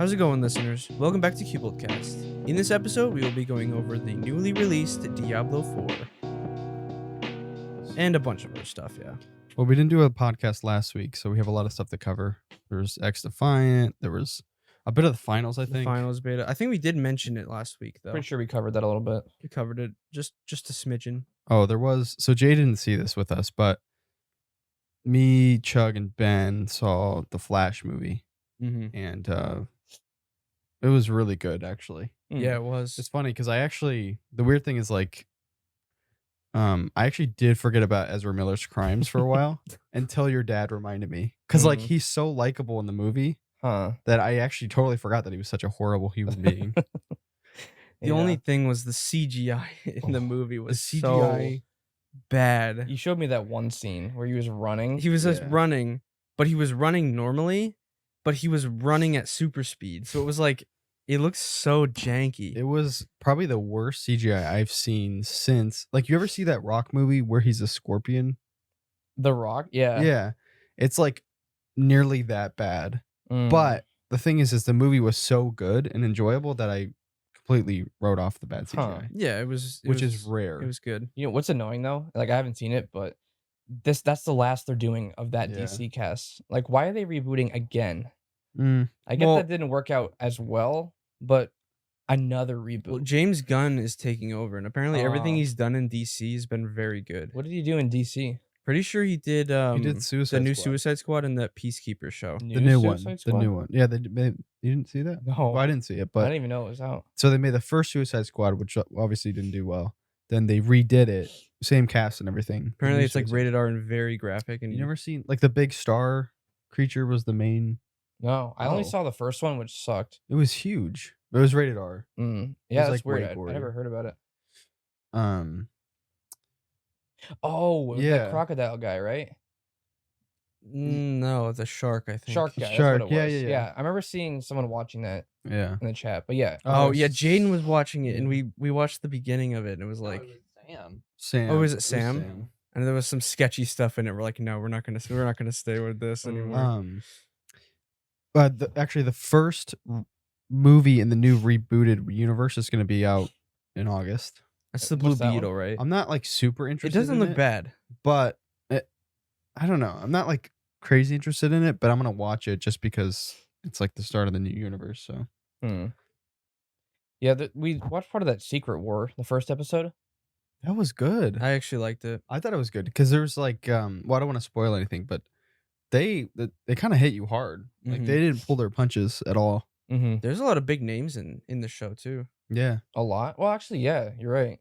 How's it going, listeners? Welcome back to Cubold Cast. In this episode, we will be going over the newly released Diablo 4 and a bunch of other stuff, yeah. Well, we didn't do a podcast last week, so we have a lot of stuff to cover. There was X Defiant. There was a bit of the finals, I The think. finals beta. I think we did mention it last week, though. Pretty sure we covered that a little bit. We covered it just a smidgen. Oh, there was. So Jay didn't see this with us, but me, Chug, and Ben saw the Flash movie, and it was really good, actually. Yeah, it was. It's funny because the weird thing is like, I actually did forget about Ezra Miller's crimes for a while until your dad reminded me. Because like he's so likable in the movie that I actually totally forgot that he was such a horrible human being. The only thing was the CGI in the movie was so bad. You showed me that one scene where he was running. He was just running, but he was running normally, but he was running at super speed. So it was like, it looks so janky. It was probably the worst CGI I've seen since. Like, you ever see that Rock movie where he's a scorpion? The Rock? Yeah. Yeah. It's like nearly that bad. But the thing is the movie was so good and enjoyable that I completely wrote off the bad CGI. Yeah, it was. Which is rare. It was good. You know what's annoying though? Like I haven't seen it, but that's the last they're doing of that DC cast. Like, why are they rebooting again? I get that didn't work out as well, but another reboot. Well, James Gunn is taking over, and apparently everything he's done in DC has been very good. What did he do in DC? Pretty sure he did Suicide the new Squad. Suicide Squad and the Peacekeeper show. The new one. The new one. Yeah, you didn't see that? No. Well, I didn't see it, I but didn't even know it was out. so they made the first Suicide Squad, which obviously didn't do well. Then they redid it, same cast and everything. Apparently it's like rated R and very graphic. And you never seen like the big star creature was the main. No, I only saw the first one, which sucked. It was huge. It was rated R. Yeah, that's like weird. way I gory. never heard about it. Yeah. That crocodile guy, right? No, the shark, I think. Shark guy. Shark. That's what it was. Yeah. I remember seeing someone watching that Yeah. in the chat, but yeah. Oh yeah, Jaden was watching it, and we watched the beginning of it, and it was like, Sam. Oh, was it Sam? And there was some sketchy stuff in it. We're like, no, we're not gonna stay with this anymore. But actually, the first movie in the new rebooted universe is going to be out in August. That's the Blue What's that Beetle, right? I'm not like super It interested. doesn't look bad. But I don't know. I'm not like crazy interested in it, but I'm gonna watch it just because it's like the start of the new universe. So yeah, we watched part of that Secret War, the first episode. that was good. I actually liked it. I thought it was good because there was like, well, I don't want to spoil anything, but they kind of hit you hard. Like they didn't pull their punches at all. There's a lot of big names in the show too. Yeah. A lot. Well, actually, yeah, you're right.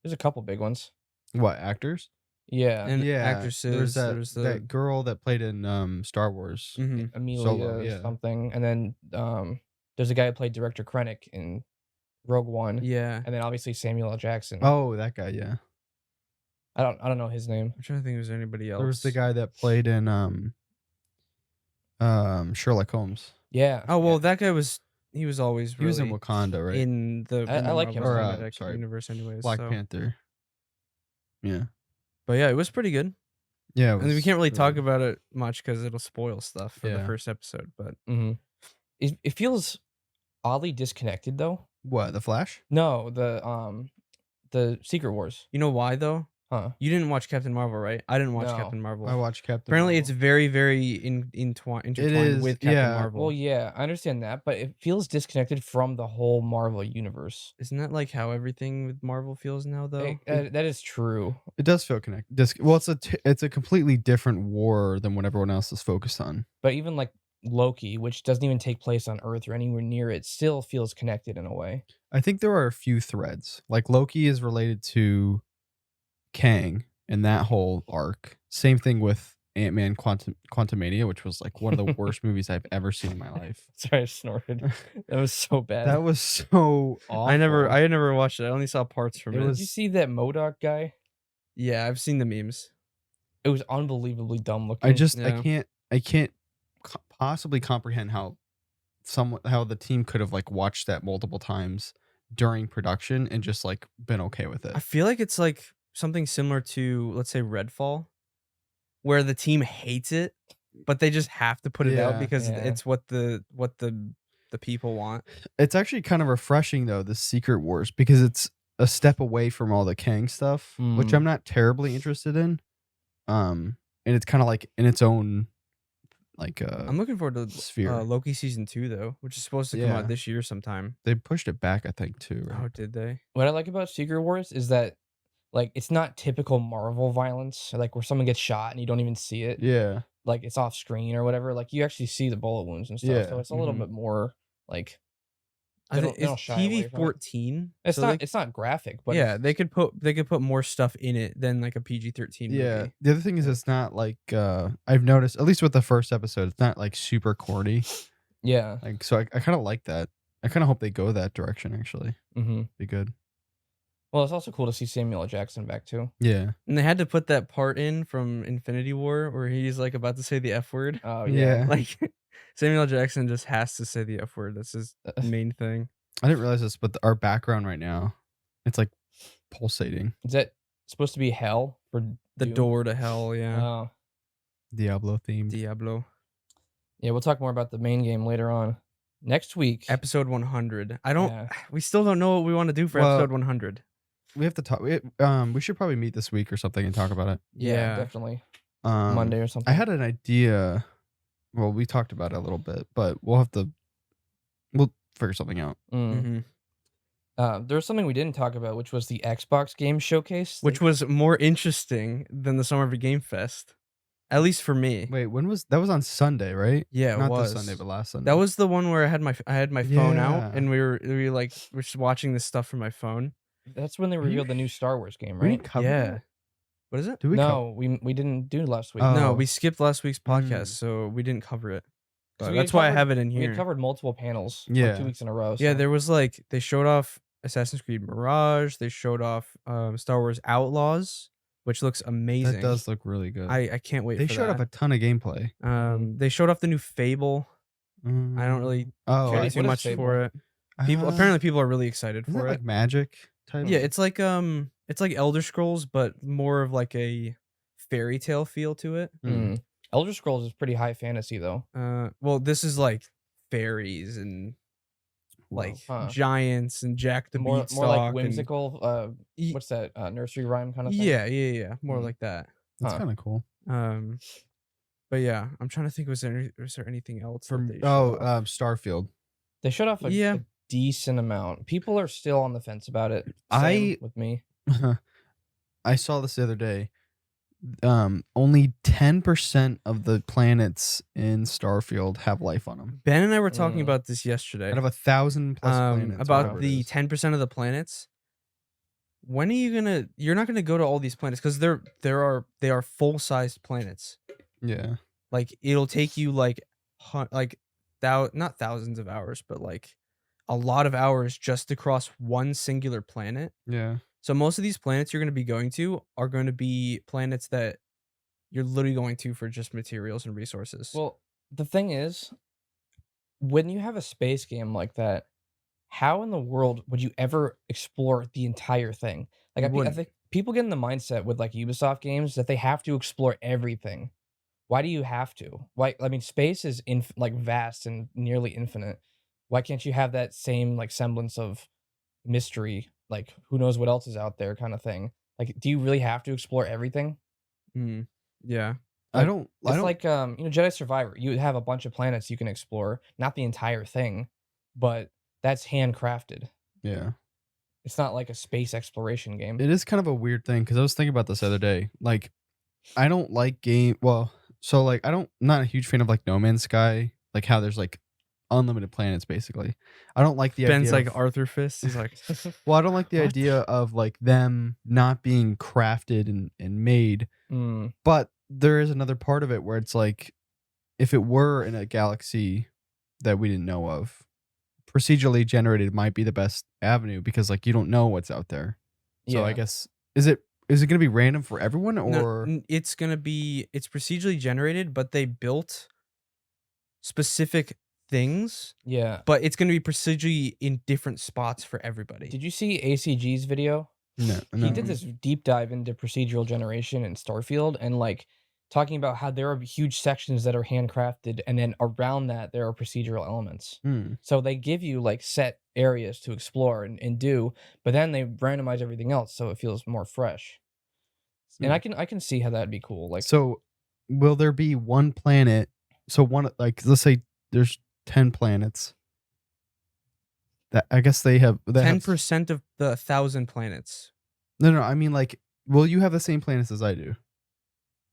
There's a couple big ones. What, actors? Yeah. And Yeah. actresses. There's that girl that played in Star Wars. Amelia Solo, yeah. something, and then there's a guy who played Director Krennic in Rogue One. Yeah. And then obviously Samuel L. Jackson. Oh, that guy. Yeah. I don't know his name. I'm trying to think if there's anybody else. There was the guy that played in Sherlock Holmes. Yeah. Oh well, that guy was. He was always. He was in really Wakanda, right? In the I like him. Marvel Or, Cinematic sorry, universe, anyways. Black so. Panther. Yeah. But yeah, it was pretty good. Yeah. And we can't really talk about it much because it'll spoil stuff for the first episode. But It feels oddly disconnected though. What, the Flash? No, the Secret Wars. you know why though? Huh? You didn't watch Captain Marvel, right? I didn't watch No. Captain Marvel. I watched Captain Apparently, Marvel. it's very, very intertwined with Captain yeah. Marvel. Well, yeah, I understand that, but it feels disconnected from the whole Marvel universe. Isn't that like how everything with Marvel feels now, though? That is true. It does feel connected. Well, it's a completely different war than what everyone else is focused on. But even like Loki, which doesn't even take place on Earth or anywhere near it, still feels connected in a way. I think there are a few threads. Like Loki is related to Kang in that whole arc. Same thing with Ant-Man Quantumania, which was like one of the worst movies I've ever seen in my life. Sorry, I snorted. That was so bad. That was so awful. I never watched it. I only saw parts from it. Did you see that MODOK guy? Yeah, I've seen the memes. It was unbelievably dumb looking. I can't possibly comprehend how the team could have like watched that multiple times during production and just like been okay with it. I feel like it's like something similar to, let's say, Redfall, where the team hates it, but they just have to put it out because it's what the the people want. It's actually kind of refreshing though, the Secret Wars, because it's a step away from all the Kang stuff, which I'm not terribly interested in. And it's kind of like in its own like I'm looking forward to sphere. Loki season 2 though, which is supposed to come out this year sometime. They pushed it back, I think, too. Right? Oh, did they? What I like about Secret Wars is that like it's not typical Marvel violence, like where someone gets shot and you don't even see it. Yeah. Like it's off screen or whatever. Like you actually see the bullet wounds and stuff. So it's a little bit more like I think it's TV-14. It's not it's not graphic, but yeah, they could put more stuff in it than like a PG-13 movie. Yeah. The other thing is it's not like I've noticed, at least with the first episode, it's not like super corny. Yeah. Like so I kind of like that. I kind of hope they go that direction actually. Be good. Well, it's also cool to see Samuel L. Jackson back too. Yeah. And they had to put that part in from Infinity War where he's like about to say the F word. Oh yeah. Like Samuel L. Jackson just has to say the F word. That's his main thing. I didn't realize this, but our background right now, it's like pulsating. Is that supposed to be hell for the Doom? door to hell? Yeah. Oh. Diablo themed. Diablo. Yeah, we'll talk more about the main game later on. Next week, episode 100. We still don't know what we want to do for episode 100. We have to talk. We should probably meet this week or something and talk about it. Yeah, definitely. Monday or something. I had an idea. Well, we talked about it a little bit, but we'll figure something out. There was something we didn't talk about, which was the Xbox game showcase, which was more interesting than the Summer of Game Fest, at least for me. Wait, when was that? Was on Sunday, right? Yeah, not it was this Sunday, but last Sunday. That was the one where I had my phone out, and we were just watching this stuff from my phone. That's when they revealed the new Star Wars game, right? Yeah. What is it? We didn't do last week. No, we skipped last week's podcast, so we didn't cover it. But that's why I have it in here. We covered multiple panels, 2 weeks in a row. So. Yeah, there was they showed off Assassin's Creed Mirage. They showed off Star Wars Outlaws, which looks amazing. That does look really good. I can't wait. They showed off a ton of gameplay. They showed off the new Fable. I don't really care too much for it. Apparently people are really excited for it. Like Magic type. Yeah, it's like Elder Scrolls, but more of like a fairy tale feel to it. Elder Scrolls is pretty high fantasy though. Well, this is like fairies and like giants and Jack the Beanstalk. More like whimsical. What's that? Nursery rhyme kind of thing. Yeah. More like that. That's kind of cool. But yeah, I'm trying to think. Was there anything else? Starfield. They showed off a decent amount. People are still on the fence about it. With me. I saw this the other day. Only 10% of the planets in Starfield have life on them. Ben and I were talking about this yesterday. Out of 1,000 plus planets. About the 10% of the planets. When are you gonna? You're not gonna go to all these planets because they are full-sized planets. Yeah. Like it'll take you not thousands of hours, but like a lot of hours just to cross one singular planet. Yeah. So most of these planets you're going to be going to are going to be planets that you're literally going to for just materials and resources. Well, the thing is, when you have a space game like that, how in the world would you ever explore the entire thing? Like I think people get in the mindset with like Ubisoft games that they have to explore everything. Why do you have to? Why? I mean, space is vast and nearly infinite. Why can't you have that same like semblance of mystery? Like who knows what else is out there kind of thing. Like, do you really have to explore everything? Yeah. Like, like Jedi Survivor. You have a bunch of planets you can explore, not the entire thing, but that's handcrafted. Yeah. It's not like a space exploration game. It is kind of a weird thing because I was thinking about this the other day. Like, I don't like I'm not a huge fan of like No Man's Sky, like how there's like unlimited planets basically. I don't like the Ben's idea like Arthur Fist. He's like, well, I don't like the idea of like them not being crafted and made. But there is another part of it where it's like, if it were in a galaxy that we didn't know of, procedurally generated might be the best avenue because like you don't know what's out there. So I guess is it going to be random for everyone or it's procedurally generated, but they built specific things. Yeah. But it's going to be procedurally in different spots for everybody. Did you see ACG's video? No. He did this deep dive into procedural generation in Starfield, and like talking about how there are huge sections that are handcrafted, and then around that there are procedural elements. So they give you like set areas to explore and do, but then they randomize everything else so it feels more fresh. And I can see how that'd be cool. Like, so will there be one planet? So one, like, let's say there's 10 planets. That I guess they have 10% of the 1,000 planets. No, I mean, like, will you have the same planets as I do?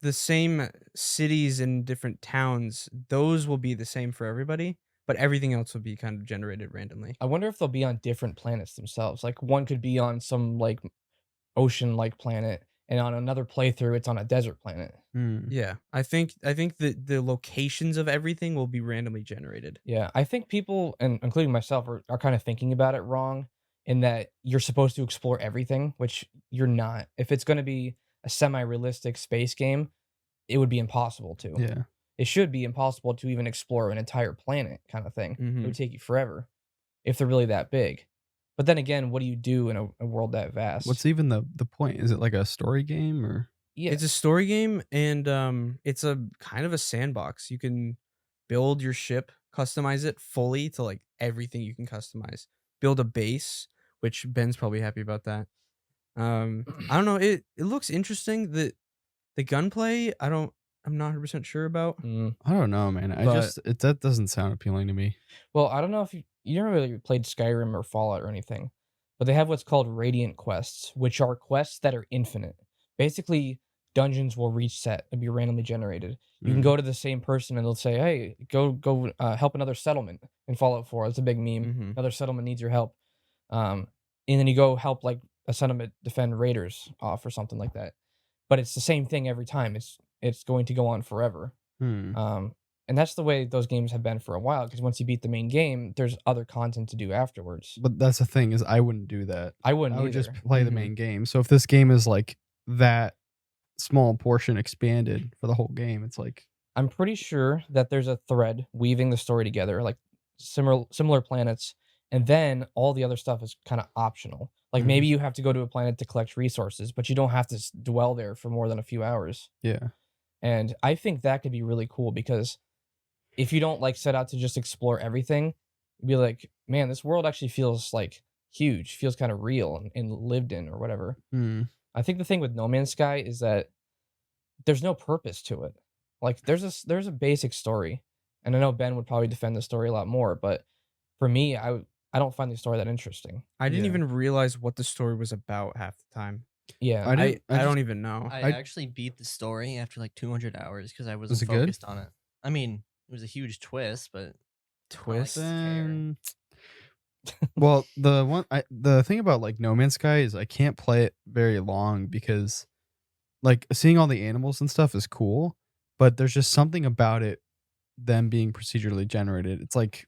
The same cities and different towns, those will be the same for everybody, but everything else will be kind of generated randomly. I wonder if they'll be on different planets themselves. Like one could be on some like ocean-like planet, and on another playthrough, it's on a desert planet. Yeah, I think the locations of everything will be randomly generated. Yeah, I think people, and including myself, are kind of thinking about it wrong, in that you're supposed to explore everything, which you're not. If it's going to be a semi-realistic space game, it would be impossible to. Yeah. It should be impossible to even explore an entire planet, kind of thing. It would take you forever if they're really that big. But then again, what do you do in a world that vast? What's even the point? Is it like a story game or? Yeah, It's a story game, and it's a kind of a sandbox. You can build your ship, customize it fully to like everything you can customize. Build a base, which Ben's probably happy about that. I don't know. It looks interesting. The gunplay, I'm not 100% sure about. I don't know, man. That doesn't sound appealing to me. Well, I don't know if you never really played Skyrim or Fallout or anything, but they have what's called Radiant quests, which are quests that are infinite. Basically, dungeons will reset and be randomly generated. You can go to the same person and they'll say, "Hey, go help another settlement in Fallout 4." It's a big meme. Another settlement needs your help, and then you go help like a settlement defend raiders off or something like that. But it's the same thing every time. It's going to go on forever. And that's the way those games have been for a while, because once you beat the main game, there's other content to do afterwards. But that's the thing, is I wouldn't do that. I wouldn't I would either. just play the main game. So if this game is like that small portion expanded for the whole game, it's like, I'm pretty sure that there's a thread weaving the story together, like similar planets, and then all the other stuff is kind of optional. Like maybe you have to go to a planet to collect resources, but you don't have to dwell there for more than a few hours. yeah. And I think that could be really cool, because if you don't like set out to just explore everything, you'd be like, man, this world actually feels like huge, feels kind of real and lived in or whatever. I think the thing with No Man's Sky is that there's no purpose to it. Like there's a basic story, and I know Ben would probably defend the story a lot more, but for me, I don't find the story that interesting. I didn't even realize what the story was about half the time. Yeah, I don't even know. I actually beat the story after like 200 hours because I wasn't Was it good? focused on it. I mean, it was a huge twist, but Twist. Well, the thing about like No Man's Sky is I can't play it very long, because like seeing all the animals and stuff is cool, but there's just something about it, them being procedurally generated. It's like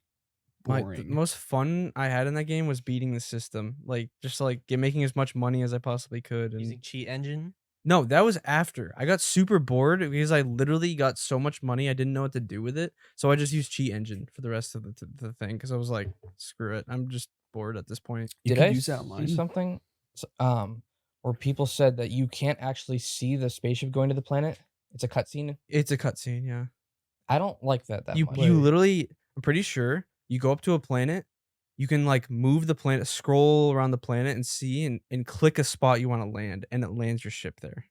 The boring. most fun I had in that game was beating the system, like just like making as much money as I possibly could. And using cheat engine. no, that was after. I got super bored because I literally got so much money I didn't know what to do with it. So I just used cheat engine for the rest of the thing, because I was like, screw it, I'm just bored at this point. You did could I use that see line. something? Where people said that you can't actually see the spaceship going to the planet. It's a cutscene. It's a cutscene, yeah. I don't like that You much. you literally, I'm pretty sure you go up to a planet, you can like move the planet, scroll around the planet and see and click a spot you want to land, and it lands your ship there.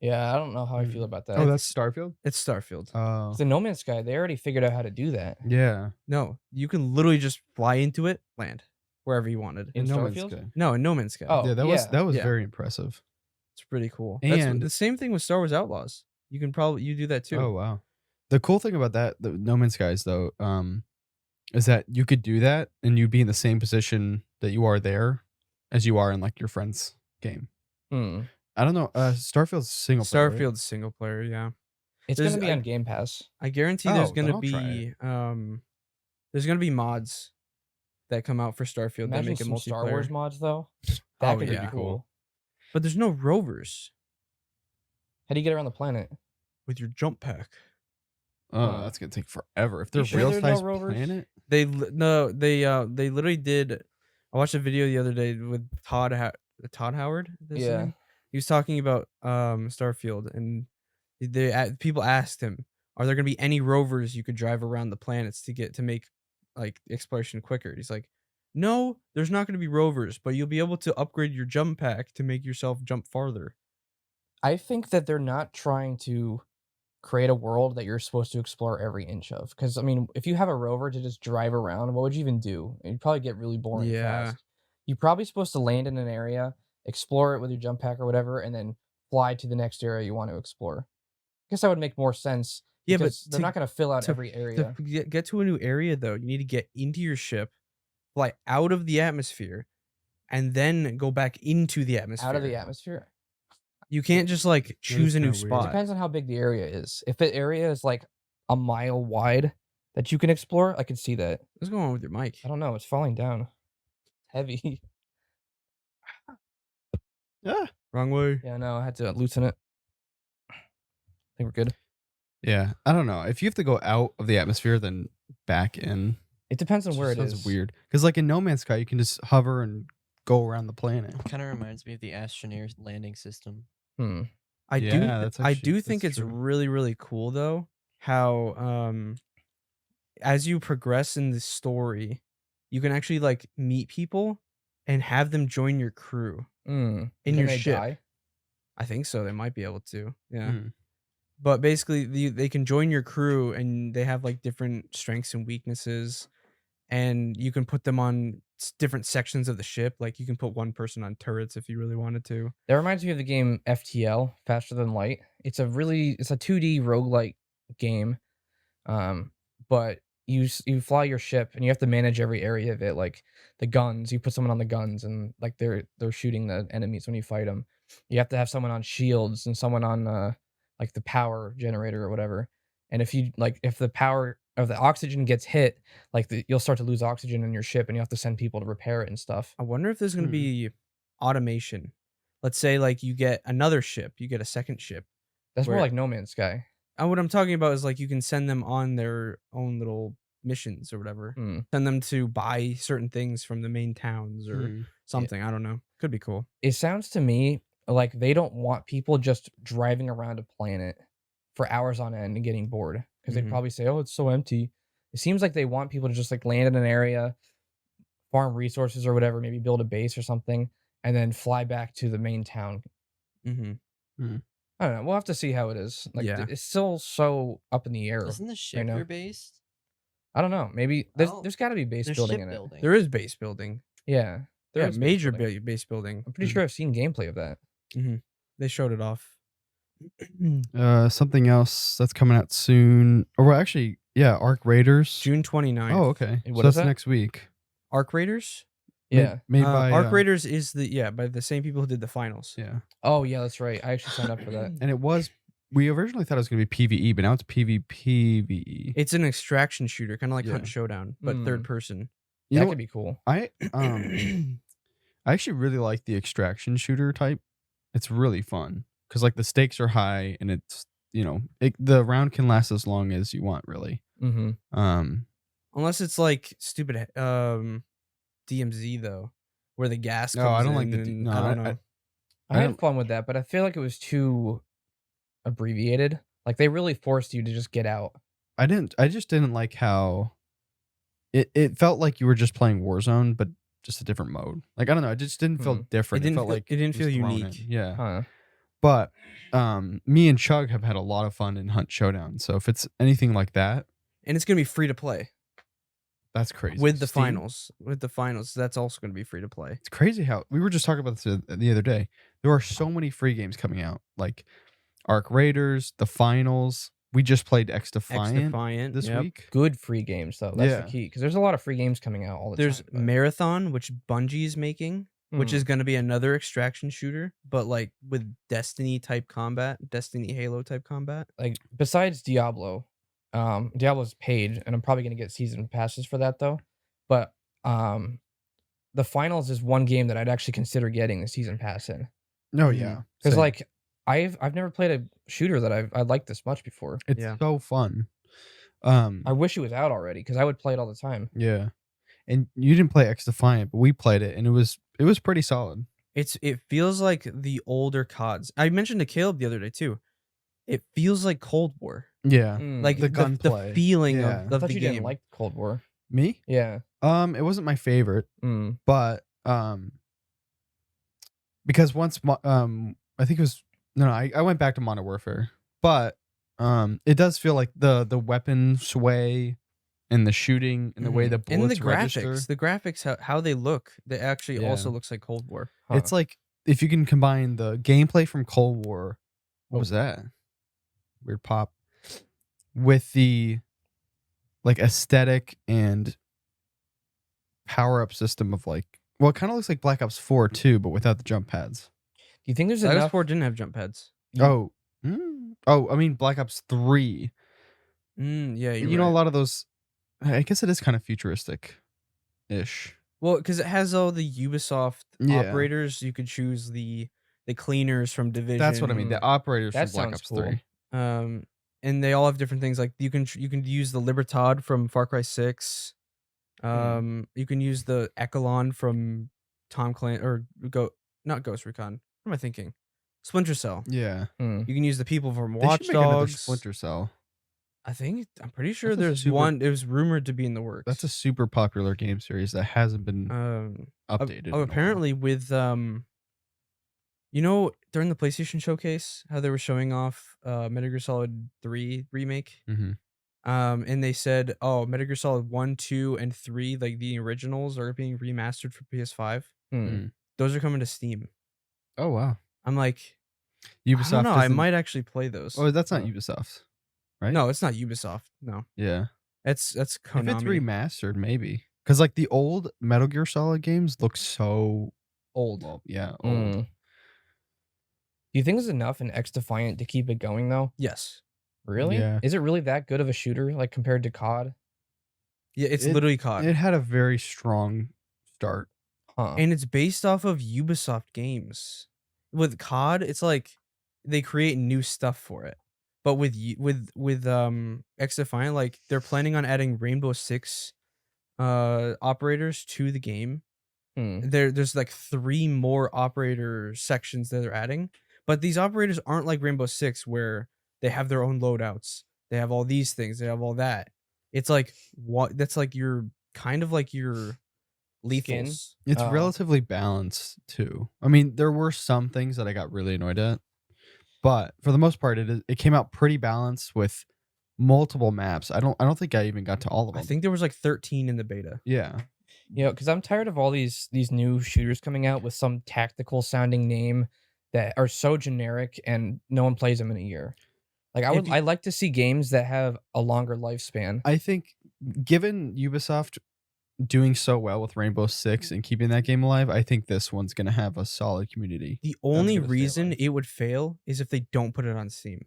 Yeah, I don't know how I feel about that. Oh, that's Starfield? It's Starfield. Oh. 'Cause in No Man's Sky, they already figured out how to do that. Yeah. No, you can literally just fly into it, land wherever you wanted. In No Man's Starfield? Sky. No, in No Man's Sky. Oh, Yeah, that was Yeah. very impressive. It's pretty cool. And- That's the same thing with Star Wars Outlaws. You can probably do that too. Oh wow. The cool thing about that, the No Man's Skies though, is that you could do that and you'd be in the same position that you are there as you are in like your friend's game. I don't know. Starfield's single player. Right? Starfield's single player, yeah. It's There's- gonna be on Game Pass. I guarantee Oh, there's then gonna I'll try be there's gonna be mods that come out for Starfield that Imagine make it some multiplayer. Star Wars mods though. That Oh, could yeah. be cool. But there's no rovers How do you get around the planet? with your jump pack. Oh, that's gonna take forever. If they're sure real there's no size rovers? planet. They literally did. I watched a video the other day with Todd Howard. Is his Yeah. name? He was talking about Starfield, and People asked him, "Are there going to be any rovers you could drive around the planets to make like exploration quicker?" He's like, "No, there's not going to be rovers, but you'll be able to upgrade your jump pack to make yourself jump farther." I think that they're not trying to create a world that you're supposed to explore every inch of. Because I mean, if you have a rover to just drive around, what would you even do? You'd probably get really boring Yeah. fast. You're probably supposed to land in an area, explore it with your jump pack or whatever, and then fly to the next area you want to explore. I guess that would make more sense Yeah, but because they're not going to fill out to every area. get to a new area though, you need to get into your ship, fly out of the atmosphere, and then go back into the atmosphere. Out of the atmosphere. You can't just like choose a new kinda weird. spot. Depends on how big the area is. If the area is like a mile wide that you can explore, I can see that. What's going on with your mic? I don't know. It's falling down. Heavy. Yeah. Wrong way. Yeah, no, I had to loosen it. I think we're good. Yeah. I don't know. If you have to go out of the atmosphere, then back in. It depends on where it sounds is. weird. Because like in No Man's Sky, you can just hover and go around the planet. Kind of reminds me of the Astroneer landing system. I Yeah, do think that's it's true. really, really cool though how as you progress in the story, you can actually like meet people and have them join your crew in Can your they ship. die? I think so. They might be able to. Yeah. Mm. But basically, they can join your crew and they have like different strengths and weaknesses, and you can put them on different sections of the ship. Like you can put one person on turrets if you really wanted to. That reminds me of the game FTL, Faster Than Light. It's a 2D roguelike game. But you fly your ship and you have to manage every area of it, like the guns. You put someone on the guns and like they're shooting the enemies when you fight them. You have to have someone on shields and someone on like the power generator or whatever. And if the power of the oxygen gets hit, you'll start to lose oxygen in your ship and you have to send people to repair it and stuff. I wonder if there's going to be automation. Let's say like you get another ship, you get a second ship. That's more Where- like No Man's Sky. And what I'm talking about is like you can send them on their own little missions or whatever. Send them to buy certain things from the main towns or something. I don't know. Could be cool. It sounds to me like they don't want people just driving around a planet for hours on end and getting bored because they'd probably say, "Oh, it's so empty." It seems like they want people to just like land in an area, farm resources or whatever, maybe build a base or something, and then fly back to the main town. I don't know. We'll have to see how it is. Like, Yeah. it's still so up in the air. Isn't the ship now. your base? I don't know. Maybe Oh, there's got to be base There's building ship in it. building. There is base building. Yeah, there Yeah, is base major building. base building. I'm pretty sure I've seen gameplay of that. They showed it off. Something else that's coming out soon. Or well, actually, yeah, Arc Raiders. June 29th. Oh, okay. And So what is that's that? next week. Arc Raiders? Yeah. Made by Arc Raiders is by the same people who did the finals. Yeah. Oh yeah, that's right. I actually signed up for that. And we originally thought it was going to be PvE, but now it's PvPvE. It's an extraction shooter, kind of like Yeah. Hunt Showdown, but third person. You That know could be cool. I actually really like the extraction shooter type. It's really fun because like the stakes are high and it's the round can last as long as you want really. Unless it's like stupid DMZ though, where the gas comes No, I don't like the in, no, I don't know. I had fun with that, but I feel like it was too abbreviated. Like they really forced you to just get out. I just didn't like how it felt like you were just playing Warzone, but just a different mode. Like I don't know, it just didn't feel different. It felt like it didn't was feel thrown unique. in. Yeah. Huh. But me and Chug have had a lot of fun in Hunt Showdown. So if it's anything like that, And it's gonna be free to play that's crazy. with the Steam- finals. With the finals, that's also gonna be free to play. It's crazy how we were just talking about this the other day. There are so many free games coming out, like Arc Raiders, the finals. We just played X Defiant this yep. week. Good free games though. That's Yeah. the key because there's a lot of free games coming out all the There's time. but- Marathon, which Bungie's making, which is gonna be another extraction shooter, but like with Destiny type combat, Destiny Halo type combat. like besides Diablo, Diablo's paid, and I'm probably gonna get season passes for that though. But the finals is one game that I'd actually consider getting the season pass in Oh yeah, because Same. like I've never played a shooter that I liked this much before. it's Yeah. so fun. I wish it was out already because I would play it all the time. Yeah, and you didn't play X Defiant, but we played it, and it was pretty solid. It feels like the older CODs. I mentioned to Caleb the other day too. it feels like Cold War. Yeah. Like The the gunplay. feeling Yeah. I of thought the you game. didn't like Cold War. Me? Yeah. It wasn't my favorite, Mm. but because once I think it was I went back to Modern Warfare, but it does feel like the weapon sway and the shooting and the way the and bullets the register. graphics, how they look, they actually also looks like Cold War. Huh. It's like if you can combine the gameplay from Cold War, what was that? Weird pop. With the like aesthetic and power up system of like, well, it kind of looks like Black Ops 4 too, but without the jump pads. Do you think there's Black Ops enough? 4 didn't have jump pads. Oh, I mean Black Ops 3. Yeah, You know, a lot of those. I guess it is kind of futuristic, ish. Well, because it has all the Ubisoft Yeah. operators. You could choose the cleaners from Division. That's what I mean. The operators That from Black sounds Ops cool. 3. And they all have different things. Like you can use the Libertad from Far Cry 6. You can use the Echelon from Tom Clancy or not Ghost Recon. What am I thinking? Splinter Cell. Yeah. You can use the people from They Watch should make another Dogs. Splinter Cell. I'm pretty sure That's a there's super- one. It was rumored to be in the works. That's a super popular game series that hasn't been updated. in a while. Apparently with you know, during the PlayStation showcase, how they were showing off Metal Gear Solid 3 remake. Mhm. And they said, oh, Metal Gear Solid 1, 2, and 3, like the originals, are being remastered for PS5. Those are coming to Steam. Oh wow. I'm like, Ubisoft. I don't know. I isn't- might actually play those. Oh, that's not Ubisoft, right? No, it's not Ubisoft. No, Yeah. that's Konami. If it's remastered, maybe. Because like the old Metal Gear Solid games look so old. well, yeah, old. Do you think there's enough in X Defiant to keep it going though? Yes. Really? Yeah. Is it really that good of a shooter, like compared to COD? Yeah, it's literally COD. It had a very strong start. Huh. And it's based off of Ubisoft games. With COD, it's like they create new stuff for it. But with X Defiant, like they're planning on adding Rainbow Six operators to the game. There's like 3 more operator sections that they're adding. But these operators aren't like Rainbow Six where they have their own loadouts. They have all these things, they have all that. It's like that's like your kind of like your lethals. It's relatively balanced too. I mean, there were some things that I got really annoyed at, but for the most part, it came out pretty balanced with multiple maps. I don't think I even got to all of them. I think there was like 13 in the beta. Yeah. You know, because I'm tired of all these new shooters coming out with some tactical sounding name that are so generic and no one plays them in a year. Like I like to see games that have a longer lifespan. I think given Ubisoft doing so well with Rainbow Six and keeping that game alive, I think this one's gonna have a solid community. The only gonna stay reason alive. it would fail is if they don't put it on Steam.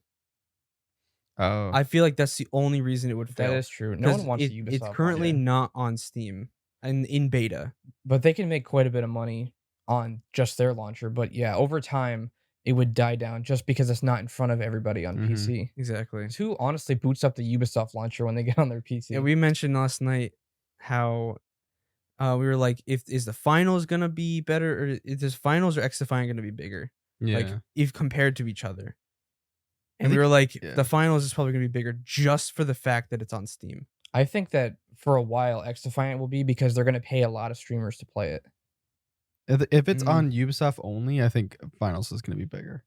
Oh, I feel like that's the only reason it would fail. That is true. No 'Cause one wants it's Ubisoft. currently on it. not on Steam and in beta. But they can make quite a bit of money on just their launcher. But yeah, over time it would die down just because it's not in front of everybody on PC. Exactly. Who honestly boots up the Ubisoft launcher when they get on their PC? Yeah, we mentioned last night how we were like, is the finals gonna be better, or is this finals or X Defiant gonna be bigger? yeah. Like if compared to each other. And we think- were like, yeah. the finals is probably gonna be bigger just for the fact that it's on Steam. I think that for a while X Defiant will be because they're going to pay a lot of streamers to play it. If it's Mm. on Ubisoft only, I think Finals is gonna be bigger.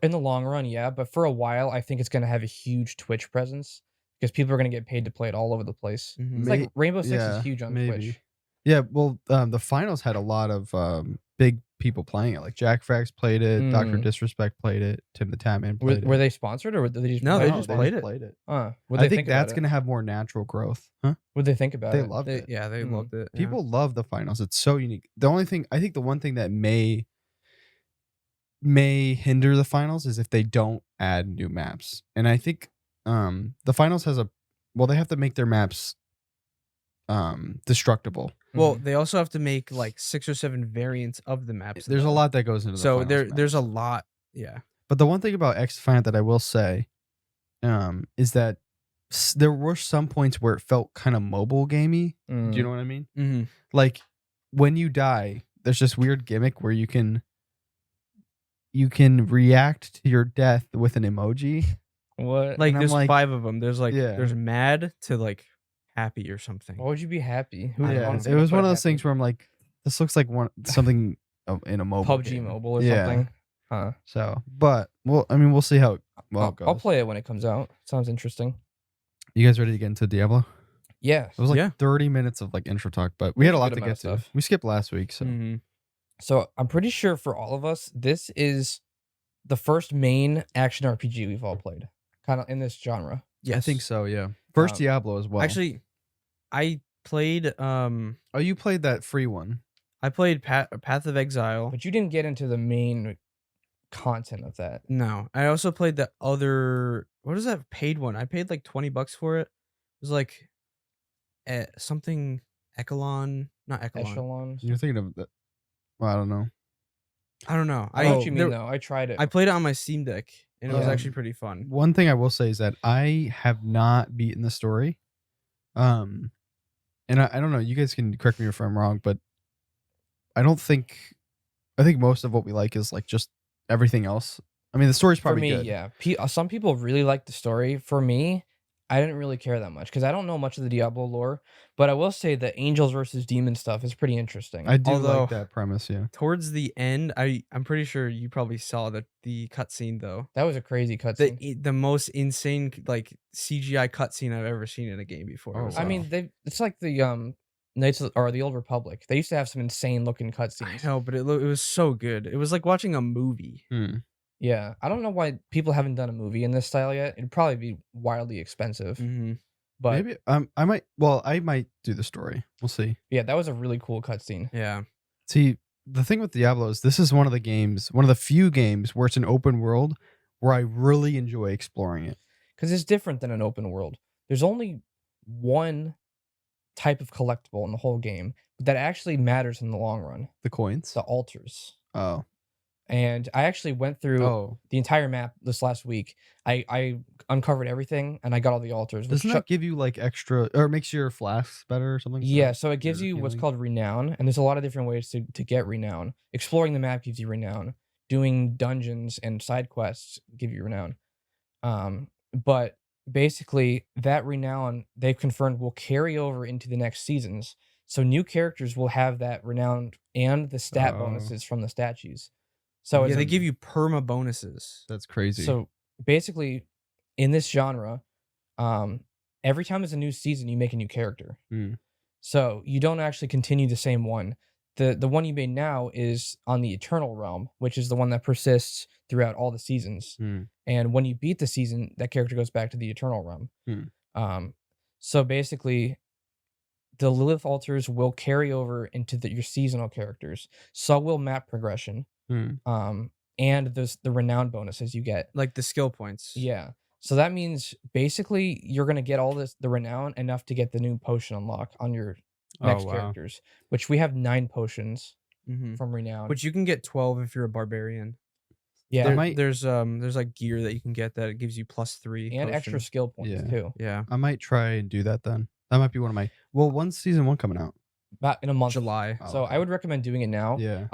In the long run, yeah, but for a while I think it's going to have a huge Twitch presence because people are going to get paid to play it all over the place. Mhm. It's like May- Rainbow Six yeah, is huge on maybe. Twitch. Yeah, well, the Finals had a lot of big people playing it. Like Jack Frags played it, Dr. Disrespect played it, Tim the Tatman played Were it. they sponsored or did they just No, play they it? just played it. played it. What I they think that's about gonna have more natural growth. Huh? What they think about They it? loved it. Yeah, they Mm. loved it. yeah. People love the Finals. It's so unique. The only thing I think the one thing that may hinder the Finals is if they don't add new maps. And I think the Finals has they have to make their maps destructible. Well, they also have to make like 6 or 7 variants of the maps. There's a lot that goes into the So Finals there's a maps. lot. Yeah. But the one thing about X Defiant that I will say is that there were some points where it felt kind of mobile gamey. Mm. Do you know what I mean? Mm-hmm. Like when you die, there's this weird gimmick where you can react to your death with an emoji. What? Like I'm there's like, 5 of them. There's like yeah. there's mad to like happy or something. Why would you be happy? Who I don't Yeah, know. honestly it gonna was put one a of those happy- things where I'm like, this looks like something in a mobile PUBG game. Mobile or Yeah. something. Huh. So, but we'll see how it I'll goes. play it when it comes out. Sounds interesting. You guys ready to get into Diablo? Yeah. It was like Yeah. 30 minutes of like intro talk, but we There's had a a lot good to amount get of to. stuff. We skipped last week, so Mhm. So I'm pretty sure for all of us, this is the first main action RPG we've all played, kind of in this genre. I think so. Yeah, first Um, Diablo as well. Actually, I played oh, you played that free one. Path of Exile. But you didn't get into the main content of that. No, I also played the other. What is that paid one? I paid like $20 for it. It was like something Echelon, not Echelon. Echelons. You're thinking of that? Well, I don't know. I don't know. I know what you mean, there- though. I tried it. I played it on my Steam Deck, and it was Yeah. actually pretty fun. One thing I will say is that I have not beaten the story. And I don't know. You guys can correct me if I'm wrong, but I think most of what we like is like just everything else. I mean, the story's For probably me, good. yeah. Some people really like the story. For me, I didn't really care that much because I don't know much of the Diablo lore. But I will say the angels versus demons stuff is pretty interesting. I do Although- like that premise. Yeah. Towards the end, I'm pretty sure you probably saw the cutscene though. That was a crazy cutscene. The most insane like CGI cutscene I've ever seen in a game before. It Oh, was I like- mean, it's like the Knights or the Old Republic. They used to have some insane looking I cutscenes. know, but it was so good. It was like watching a movie. Yeah, I don't know why people haven't done a movie in this style yet. It'd probably be wildly expensive. Mm-hmm. But Maybe I might. Well, I might do the story. We'll see. yeah, that was a really cool cutscene. Yeah. See, the thing with Diablo is this is one of the few games where it's an open world where I really enjoy exploring it. Because it's different than an open world. There's only one type of collectible in the whole game that actually matters in the long run. The coins. The altars. Oh. And I actually went through Oh. the entire map this last week. I uncovered everything and I got all the altars. which Doesn't that give you like extra or makes your flasks better or something? Yeah, so it gives your you what's healing? called renown, and there's a lot of different ways to get renown. Exploring the map gives you renown. Doing dungeons and side quests give you renown. But basically that renown they've confirmed will carry over into the next seasons. So new characters will have that renown and the stat Oh. bonuses from the statues. So Yeah, it's they give you perma bonuses. That's crazy. so basically in this genre, every time there's a new season, you make a new character. So you don't actually continue the same one. The one you made now is on the Eternal Realm, which is the one that persists throughout all the seasons. And when you beat the season, that character goes back to the Eternal Realm. So basically, the Lilith altars will carry over into your seasonal characters. So will map progression. And the renown bonuses you get. Like the skill points. Yeah. So that means basically you're gonna get all the renown enough to get the new potion unlock on your next wow. characters, which we have 9 potions Mm-hmm. from renown. Which you can get 12 if you're a barbarian. yeah, There's like gear that you can get that gives you +3 and extra potions. skill points Yeah. too. Yeah. I might try and do that then. That might be one of my. Well, when's season 1 coming out? About in a month. July. So I would recommend doing it now. Yeah.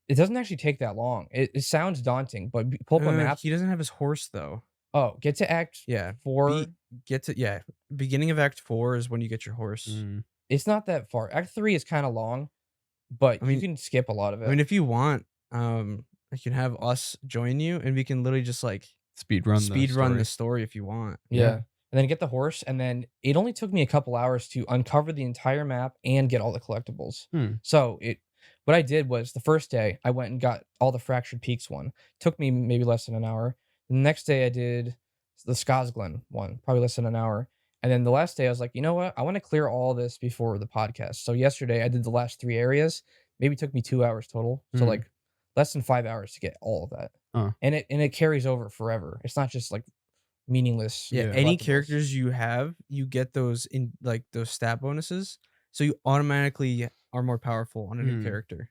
It doesn't actually take that long. It sounds daunting, but pull up a map. He doesn't have his horse though. Oh, get to Act Yeah. 4. Beginning of Act 4 is when you get your horse. It's not that far. Act 3 is kind of long, but I mean- you can skip a lot of it. I mean, if you want, I can have us join you, and we can literally just like Speed run the story if you want. yeah. And then get the horse, and then it only took me a couple hours to uncover the entire map and get all the collectibles. So what I did was the first day I went and got all the Fractured Peaks one. Took me maybe less than an hour. The next day I did the Skazglen one, probably less than an hour. And then the last day I was like, you know what? I want to clear all this before the podcast. So yesterday I did the last 3 areas. Maybe took me 2 hours total. So like less than 5 hours to get all of that. And it carries over forever. It's not just like meaningless. Yeah, any collectibles. characters you have, you get those in like those stat bonuses, so you automatically are more powerful on a new character.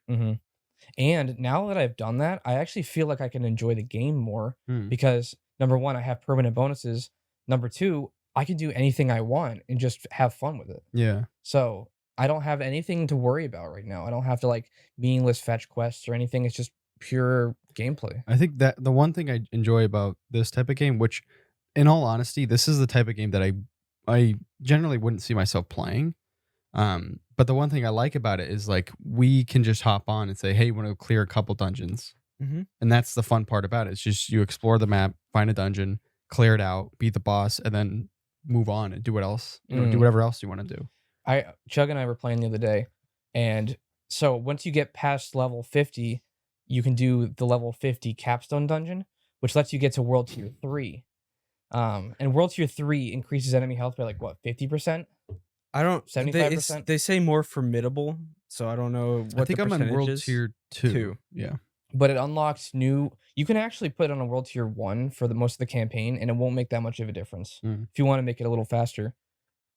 And now that I've done that, I actually feel like I can enjoy the game more because number 1, I have permanent bonuses. Number 2, I can do anything I want and just have fun with it. Yeah. So I don't have anything to worry about right now. I don't have to like meaningless fetch quests or anything. It's just pure gameplay. I think that the one thing I enjoy about this type of game, which in all honesty, this is the type of game that I generally wouldn't see myself playing. But the one thing I like about it is like we can just hop on and say, hey, you want to clear a couple dungeons? And that's the fun part about it. It's just you explore the map, find a dungeon, clear it out, beat the boss, and then move on and do what else, do whatever else you want to do. Chug and I were playing the other day, and so once you get past level 50, you can do the level 50 capstone dungeon, which lets you get to world tier 3. And world tier 3 increases enemy health by like what, 50%? I don't 75%. They say more formidable, so I don't know what I think the I'm on percentage world is. tier 2. Yeah. But it unlocks new. You can actually put it on a world tier 1 for the most of the campaign, and it won't make that much of a difference if you want to make it a little faster.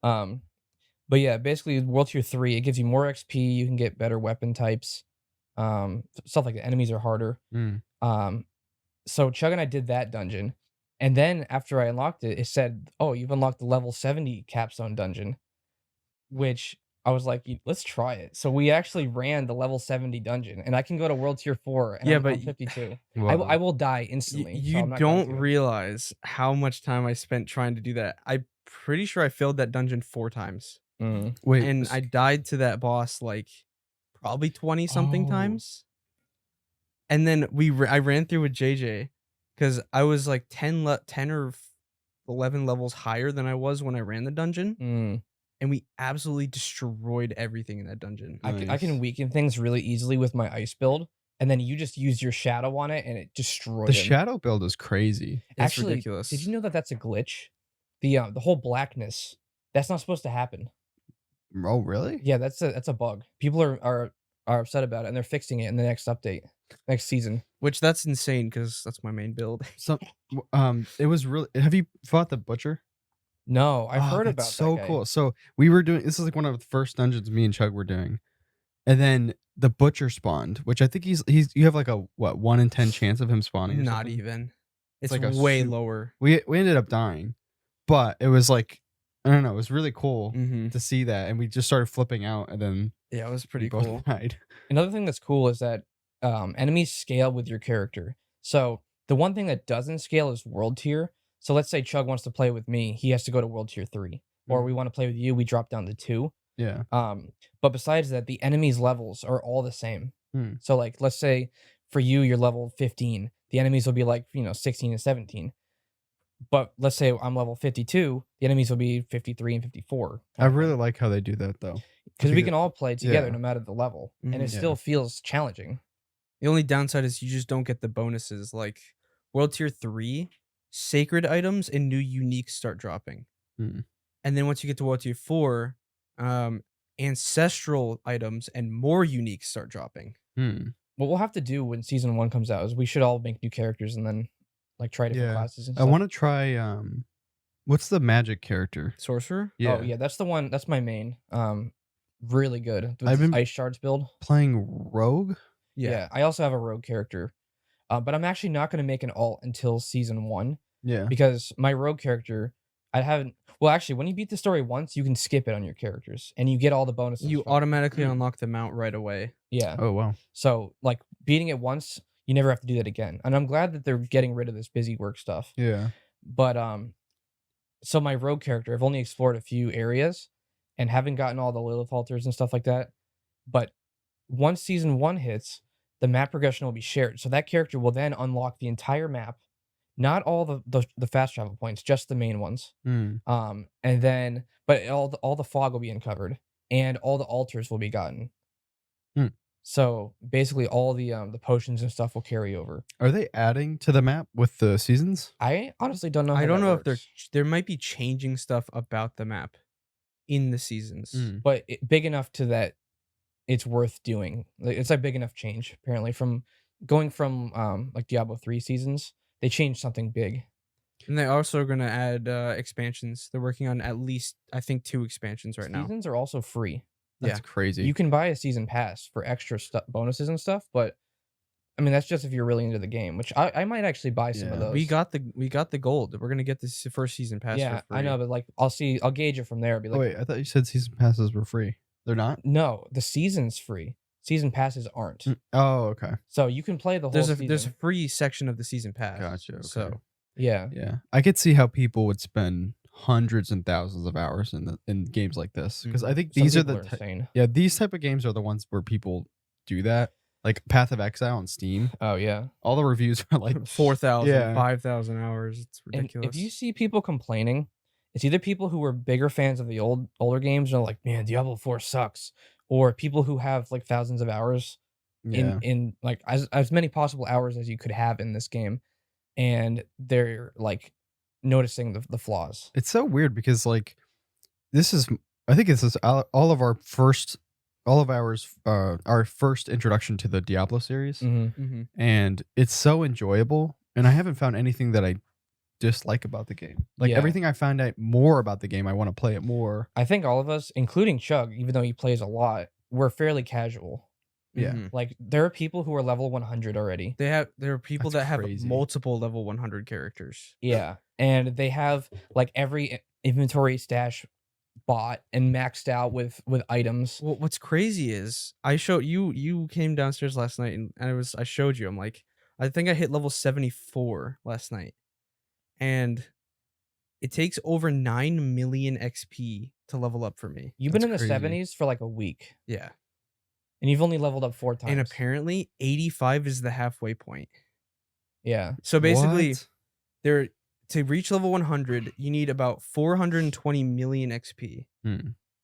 But yeah, basically world tier 3, it gives you more XP. You can get better weapon types, stuff like that. Enemies are harder. So Chug and I did that dungeon, and then after I unlocked it, it said, "Oh, you've unlocked the level 70 capstone dungeon," which I was like, let's try it. So we actually ran the level 70 dungeon, and I can go to world tier 4, and I'm 52. I will die instantly. You so I'm not going don't to. realize how much time I spent trying to do that. I'm pretty sure I failed that dungeon 4 times. Wait, And I died to that boss like probably 20 something times. And then I ran through with JJ because I was like 10 or 11 levels higher than I was when I ran the dungeon. And we absolutely destroyed everything in that dungeon. Nice. I can weaken things really easily with my ice build, and then you just use your shadow on it, and it destroyed the him. shadow build is crazy. It's Actually, ridiculous. Did you know that that's a glitch? The whole blackness, that's not supposed to happen. Oh, really? Yeah, that's a bug. People are upset about it, and they're fixing it in the next update, next season. Which that's insane because that's my main build. So, it was really. Have you fought the butcher? No, I've heard that's about so that guy. cool. So we were doing. This is like one of the first dungeons me and Chug were doing, and then the butcher spawned, which I think he's. You have like a 1 in 10 chance of him spawning. Not even. It's like a way lower. We ended up dying, but it was like I don't know. It was really cool Mm-hmm. to see that, and we just started flipping out, and then Yeah, it was pretty we both cool. died. Another thing that's cool is that enemies scale with your character. So the one thing that doesn't scale is world tier. So let's say Chug wants to play with me, he has to go to world tier 3. Or we want to play with you, we drop down to 2. Yeah. But besides that, the enemies' levels are all the same. So like, let's say for you, you're level 15. The enemies will be like 16 and 17. But let's say I'm level 52, the enemies will be 53 and 54. I really like how they do that though. Because we can all play together yeah. no matter the level. And it Yeah. still feels challenging. The only downside is you just don't get the bonuses. Like World Tier 3, sacred items and new uniques start dropping. And then once you get to World Tier 4, ancestral items and more uniques start dropping. What we'll have to do when season 1 comes out is we should all make new characters and then like try different classes and I stuff. want to try what's the magic character? Sorcerer? Oh yeah, that's the one. That's my main. Really good. I've been ice shards build. Playing rogue. Yeah. I also have a rogue character, but I'm actually not going to make an alt until season 1. Yeah. Because my rogue character, I haven't. Well, actually, when you beat the story once, you can skip it on your characters, and you get all the bonuses. You from automatically unlock the mount right away. Yeah. Oh wow. So like beating it once, you never have to do that again. And I'm glad that they're getting rid of this busy work stuff. Yeah. But so my rogue character, I've only explored a few areas and haven't gotten all the Lilith altars and stuff like that. But once season 1 hits, the map progression will be shared. So that character will then unlock the entire map, not all the fast travel points, just the main ones. And then, but all the fog will be uncovered, and all the altars will be gotten. So basically, all the potions and stuff will carry over. Are they adding to the map with the seasons? I honestly don't know. I don't know if works. there might be changing stuff about the map in the seasons. But big enough to that it's worth doing. Like, it's a big enough change apparently from going from like Diablo 3 seasons. They changed something big. And they also are going to add expansions. They're working on at least, I think, 2 expansions right now. Seasons are also free. That's crazy. You can buy a season pass for extra bonuses and stuff, but I mean that's just if you're really into the game, which I might actually buy some of those. We got the gold. We're gonna get this first season pass. Yeah, for free. I know, but like I'll gauge it from there. Be like, wait, I thought you said season passes were free. They're not? No, the season's free. Season passes aren't. Oh, okay. So you can play the whole season. There's a free section of the season pass. Gotcha. Okay. So Yeah. Yeah, I could see how people would spend hundreds and thousands of hours in games like this because I think Some these are people the insane. yeah, these type of games are the ones where people do that. Like Path of Exile on Steam. Oh yeah. All the reviews are like 4,000, yeah. 5,000 hours. It's And ridiculous. if you see people complaining, it's either people who were bigger fans of the older games and are like, man, Diablo 4 sucks, or people who have like thousands of hours Yeah. in like as many possible hours as you could have in this game, and they're like noticing the flaws. It's so weird because like this is I think this is all of our first our first introduction to the Diablo series, and it's so enjoyable. And I haven't found anything that I dislike about the game. Like Yeah. everything I found out more about the game, I want to play it more. I think all of us, including Chug, even though he plays a lot, we're fairly casual. Yeah. Like there are people who are level 100 already. There are people That's that crazy. have multiple level 100 characters. Yeah. And they have like every inventory stash bought and maxed out with items. Well, what's crazy is I showed you came downstairs last night and I showed you. I'm like, I think I hit level 74 last night. And it takes over 9 million XP to level up for me. You've been That's in the crazy. 70s for like a week. Yeah. And you've only leveled up 4 times. And apparently 85 is the halfway point. Yeah. So basically What? to reach level 100, you need about 420 million XP.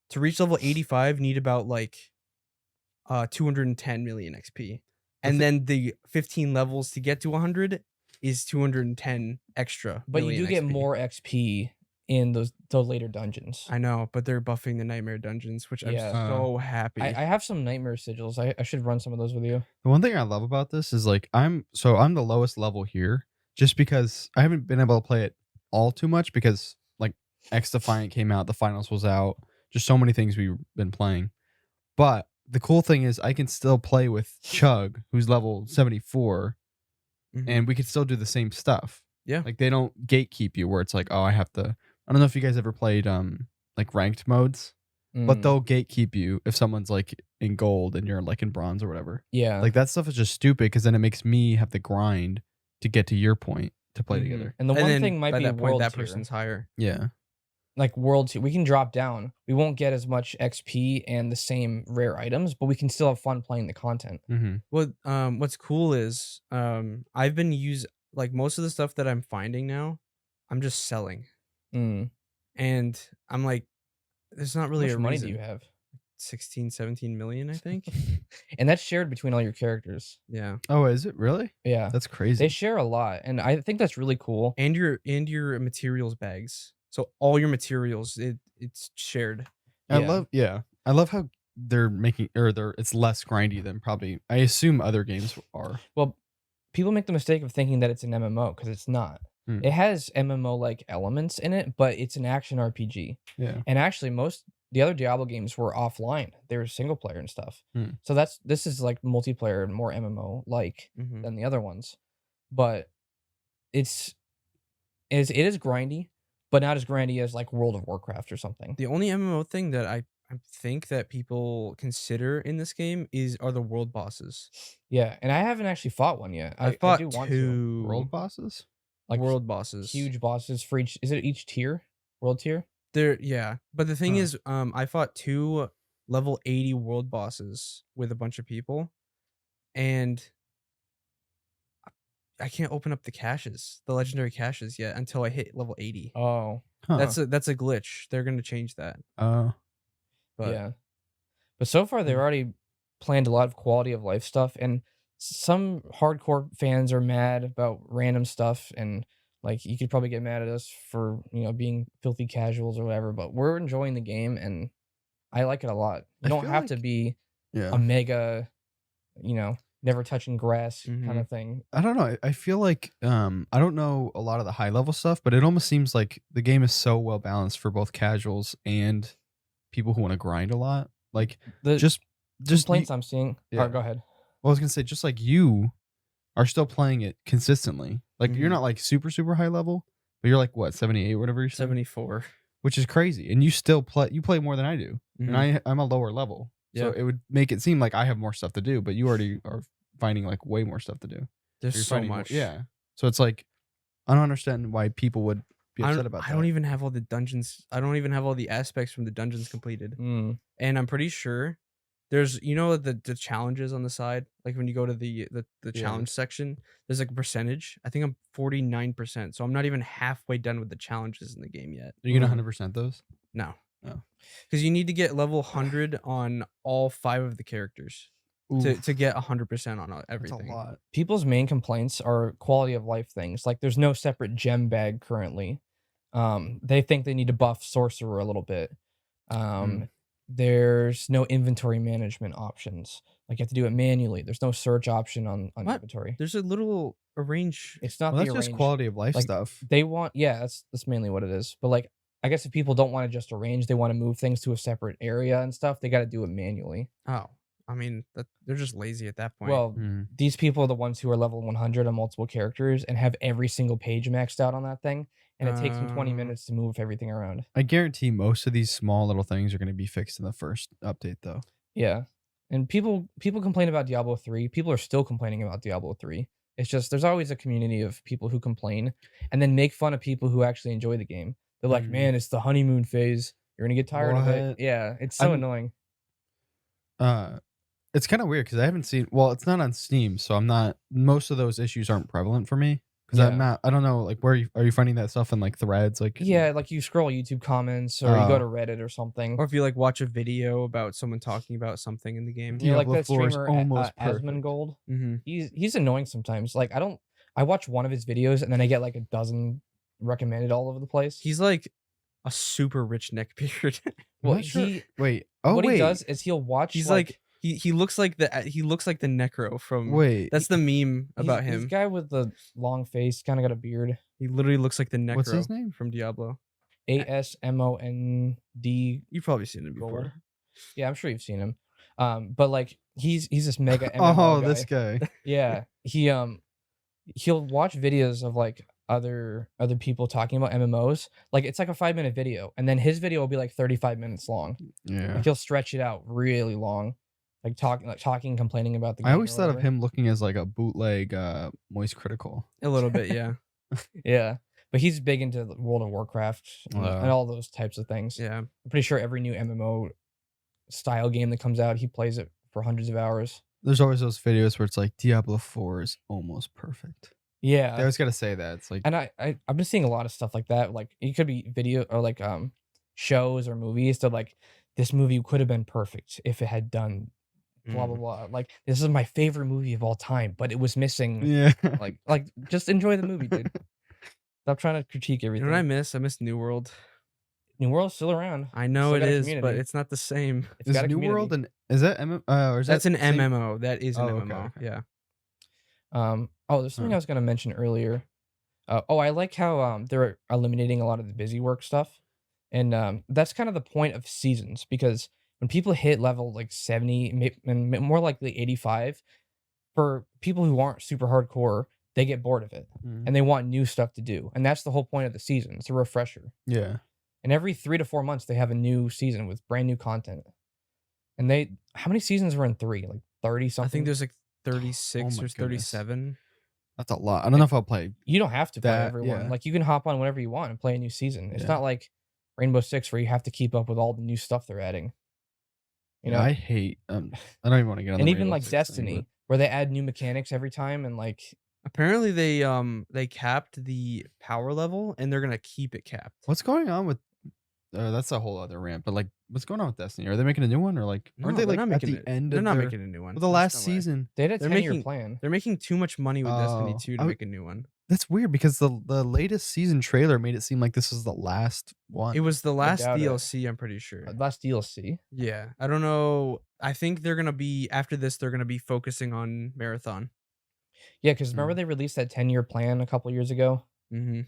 To reach level 85, you need about like 210 million XP. And then the 15 levels to get to 100 is 210 extra. But you do get XP. more XP in the later dungeons. I know, but they're buffing the nightmare dungeons, which I'm Yeah. so happy. I have some nightmare sigils. I should run some of those with you. The one thing I love about this is like I'm the lowest level here just because I haven't been able to play it all too much because like X Defiant came out, the finals was out, just so many things we've been playing. But the cool thing is I can still play with Chug, who's level 74, and we can still do the same stuff. Yeah. Like they don't gatekeep you where it's like, oh, I have to. I don't know if you guys ever played like ranked modes, but they'll gatekeep you if someone's like in gold and you're like in bronze or whatever. Yeah. Like that stuff is just stupid because then it makes me have to grind to get to your point to play together. And the And one then thing might by be that point, world that tier. person's higher. Yeah. Like world tier. We can drop down. We won't get as much XP and the same rare items, but we can still have fun playing the content. What's cool is I've been like most of the stuff that I'm finding now, I'm just selling. And I'm like, there's not really How much a money reason. do you have? 16, 17 million, I think. And that's shared between all your characters. Yeah. Oh, is it really? Yeah. That's crazy. They share a lot, and I think that's really cool. And your materials bags. So all your materials, it's shared. I Yeah. love how they're making it's less grindy than probably I assume other games are. Well, people make the mistake of thinking that it's an MMO because it's not. It has MMO like elements in it, but it's an action RPG. Yeah. And actually, the other Diablo games were offline. They were single player and stuff. So this is like multiplayer and more MMO like than the other ones. But it is grindy, but not as grindy as like World of Warcraft or something. The only MMO thing that I think that people consider in this game are the world bosses. Yeah, and I haven't actually fought one yet. I do want to. 2 World bosses? Like world bosses. Huge bosses for each. Is it each tier? World tier? Yeah. But the thing is, I fought 2 level 80 world bosses with a bunch of people, and I can't open up the legendary caches yet until I hit level 80. Oh. Huh. That's a glitch. They're gonna change that. Oh. But Yeah. But so far they've already planned a lot of quality of life stuff, and some hardcore fans are mad about random stuff, and like you could probably get mad at us for, being filthy casuals or whatever, but we're enjoying the game and I like it a lot. You I don't feel have to like- be Yeah. a mega, never touching grass kind of thing. I don't know. I feel like I don't know a lot of the high level stuff, but it almost seems like the game is so well balanced for both casuals and people who want to grind a lot. Like The just complaints I'm seeing. Yeah. Go ahead. Well, I was gonna say, just like you are still playing it consistently. Like you're not like super high level, but you're like what 78, whatever you're saying, 74. which is crazy. And you still play more than I do, and I'm a lower level, so Yeah. it would make it seem like I have more stuff to do, but you already are finding like way more stuff to do. There's You're so finding much. yeah. So it's like I don't understand why people would be upset about I that. don't even have all the dungeons. I don't even have all the aspects from the dungeons completed. And I'm pretty sure there's the challenges on the side. Like when you go to the challenge section, there's like a percentage. I think I'm 49%. So I'm not even halfway done with the challenges in the game yet. Are you gonna 100% those? No. Oh. Because you need to get level 100 on all 5 of the characters to get 100% on everything. That's a lot. People's main complaints are quality of life things. Like there's no separate gem bag currently. They think they need to buff sorcerer a little bit. There's no inventory management options. Like you have to do it manually. There's no search option on inventory. There's a little arrange. It's not Well, the that's just arrange. quality of life Like, stuff. They want that's mainly what it is. But like I guess if people don't want to just arrange, they want to move things to a separate area and stuff, they got to do it manually. Oh, I mean, they're just lazy at that point. Well, these people are the ones who are level 100 on multiple characters and have every single page maxed out on that thing. And it takes them 20 minutes to move everything around. I guarantee most of these small little things are going to be fixed in the first update, though. Yeah. And people complain about Diablo 3. People are still complaining about Diablo 3. It's just there's always a community of people who complain and then make fun of people who actually enjoy the game. They're like, man, it's the honeymoon phase. You're going to get tired of it. Yeah, it's so annoying. It's kind of weird because I haven't seen... Well, it's not on Steam, so I'm not... Most of those issues aren't prevalent for me. Because I'm not... I don't know, like, where are you finding that stuff in, like, threads? Like, yeah, like you scroll YouTube comments or you go to Reddit or something. Or if you, like, watch a video about someone talking about something in the game. Yeah, like that streamer, Asmongold. He's annoying sometimes. Like, I watch one of his videos and then I get, like, a dozen recommended all over the place. He's like a super rich neckbeard. Well, what he does is he'll watch. He's like he looks like the Necro from. That's the meme about him. He's a guy with the long face, kind of got a beard. He literally looks like the Necro. What's his name from Diablo? ASMOND. You've probably seen him before. Yeah, I'm sure you've seen him. But like he's this mega MMO guy. This guy. Yeah, he'll watch videos of like other people talking about MMOs. Like it's like a 5-minute video, and then his video will be like 35 minutes long. Yeah, like he'll stretch it out really long, like talking, complaining about the game. I always thought of him looking as like a bootleg Moist Critical. A little bit, yeah. Yeah, but he's big into World of Warcraft and all those types of things. Yeah, I'm pretty sure every new MMO style game that comes out, he plays it for hundreds of hours. There's always those videos where it's like Diablo 4 is almost perfect. Yeah, they always gotta say that. It's like, and I've been seeing a lot of stuff like that. Like it could be video or like shows or movies that like this movie could have been perfect if it had done blah blah blah. Like this is my favorite movie of all time, but it was missing. Yeah, like just enjoy the movie, dude. Stop trying to critique everything. You know what I miss? I miss New World. New World's still around. I know it is, but it's not the same. Is New World and is that or is that's an MMO? That is an MMO. Okay. Yeah. There's something I was gonna mention earlier. I like how they're eliminating a lot of the busy work stuff, and that's kind of the point of seasons, because when people hit level like 70 and more likely 85, for people who aren't super hardcore, they get bored of it and they want new stuff to do, and that's the whole point of the season. It's a refresher. Yeah. And every 3 to 4 months they have a new season with brand new content. And how many seasons were in 3? Like 30 something? I think there's like 36 or 37. That's a lot. I don't know if I'll play. You don't have to play everyone. Yeah. Like you can hop on whenever you want and play a new season. It's not like Rainbow Six where you have to keep up with all the new stuff they're adding. You know, I hate. I don't even want to get on. And even like Destiny, where they add new mechanics every time, and like apparently they capped the power level and they're gonna keep it capped. What's going on with? That's a whole other rant. But like, what's going on with Destiny? Are they making a new one, or like, aren't they like at the end? They're not making a new one. The last season, they had a 10-year plan. They're making too much money with Destiny 2 to make a new one. That's weird because the latest season trailer made it seem like this was the last one. It was the last DLC. I'm pretty sure. Last DLC. Yeah, I don't know. I think they're gonna be after this. They're gonna be focusing on Marathon. Yeah, because remember they released that 10-year plan a couple years ago. Mm-hmm.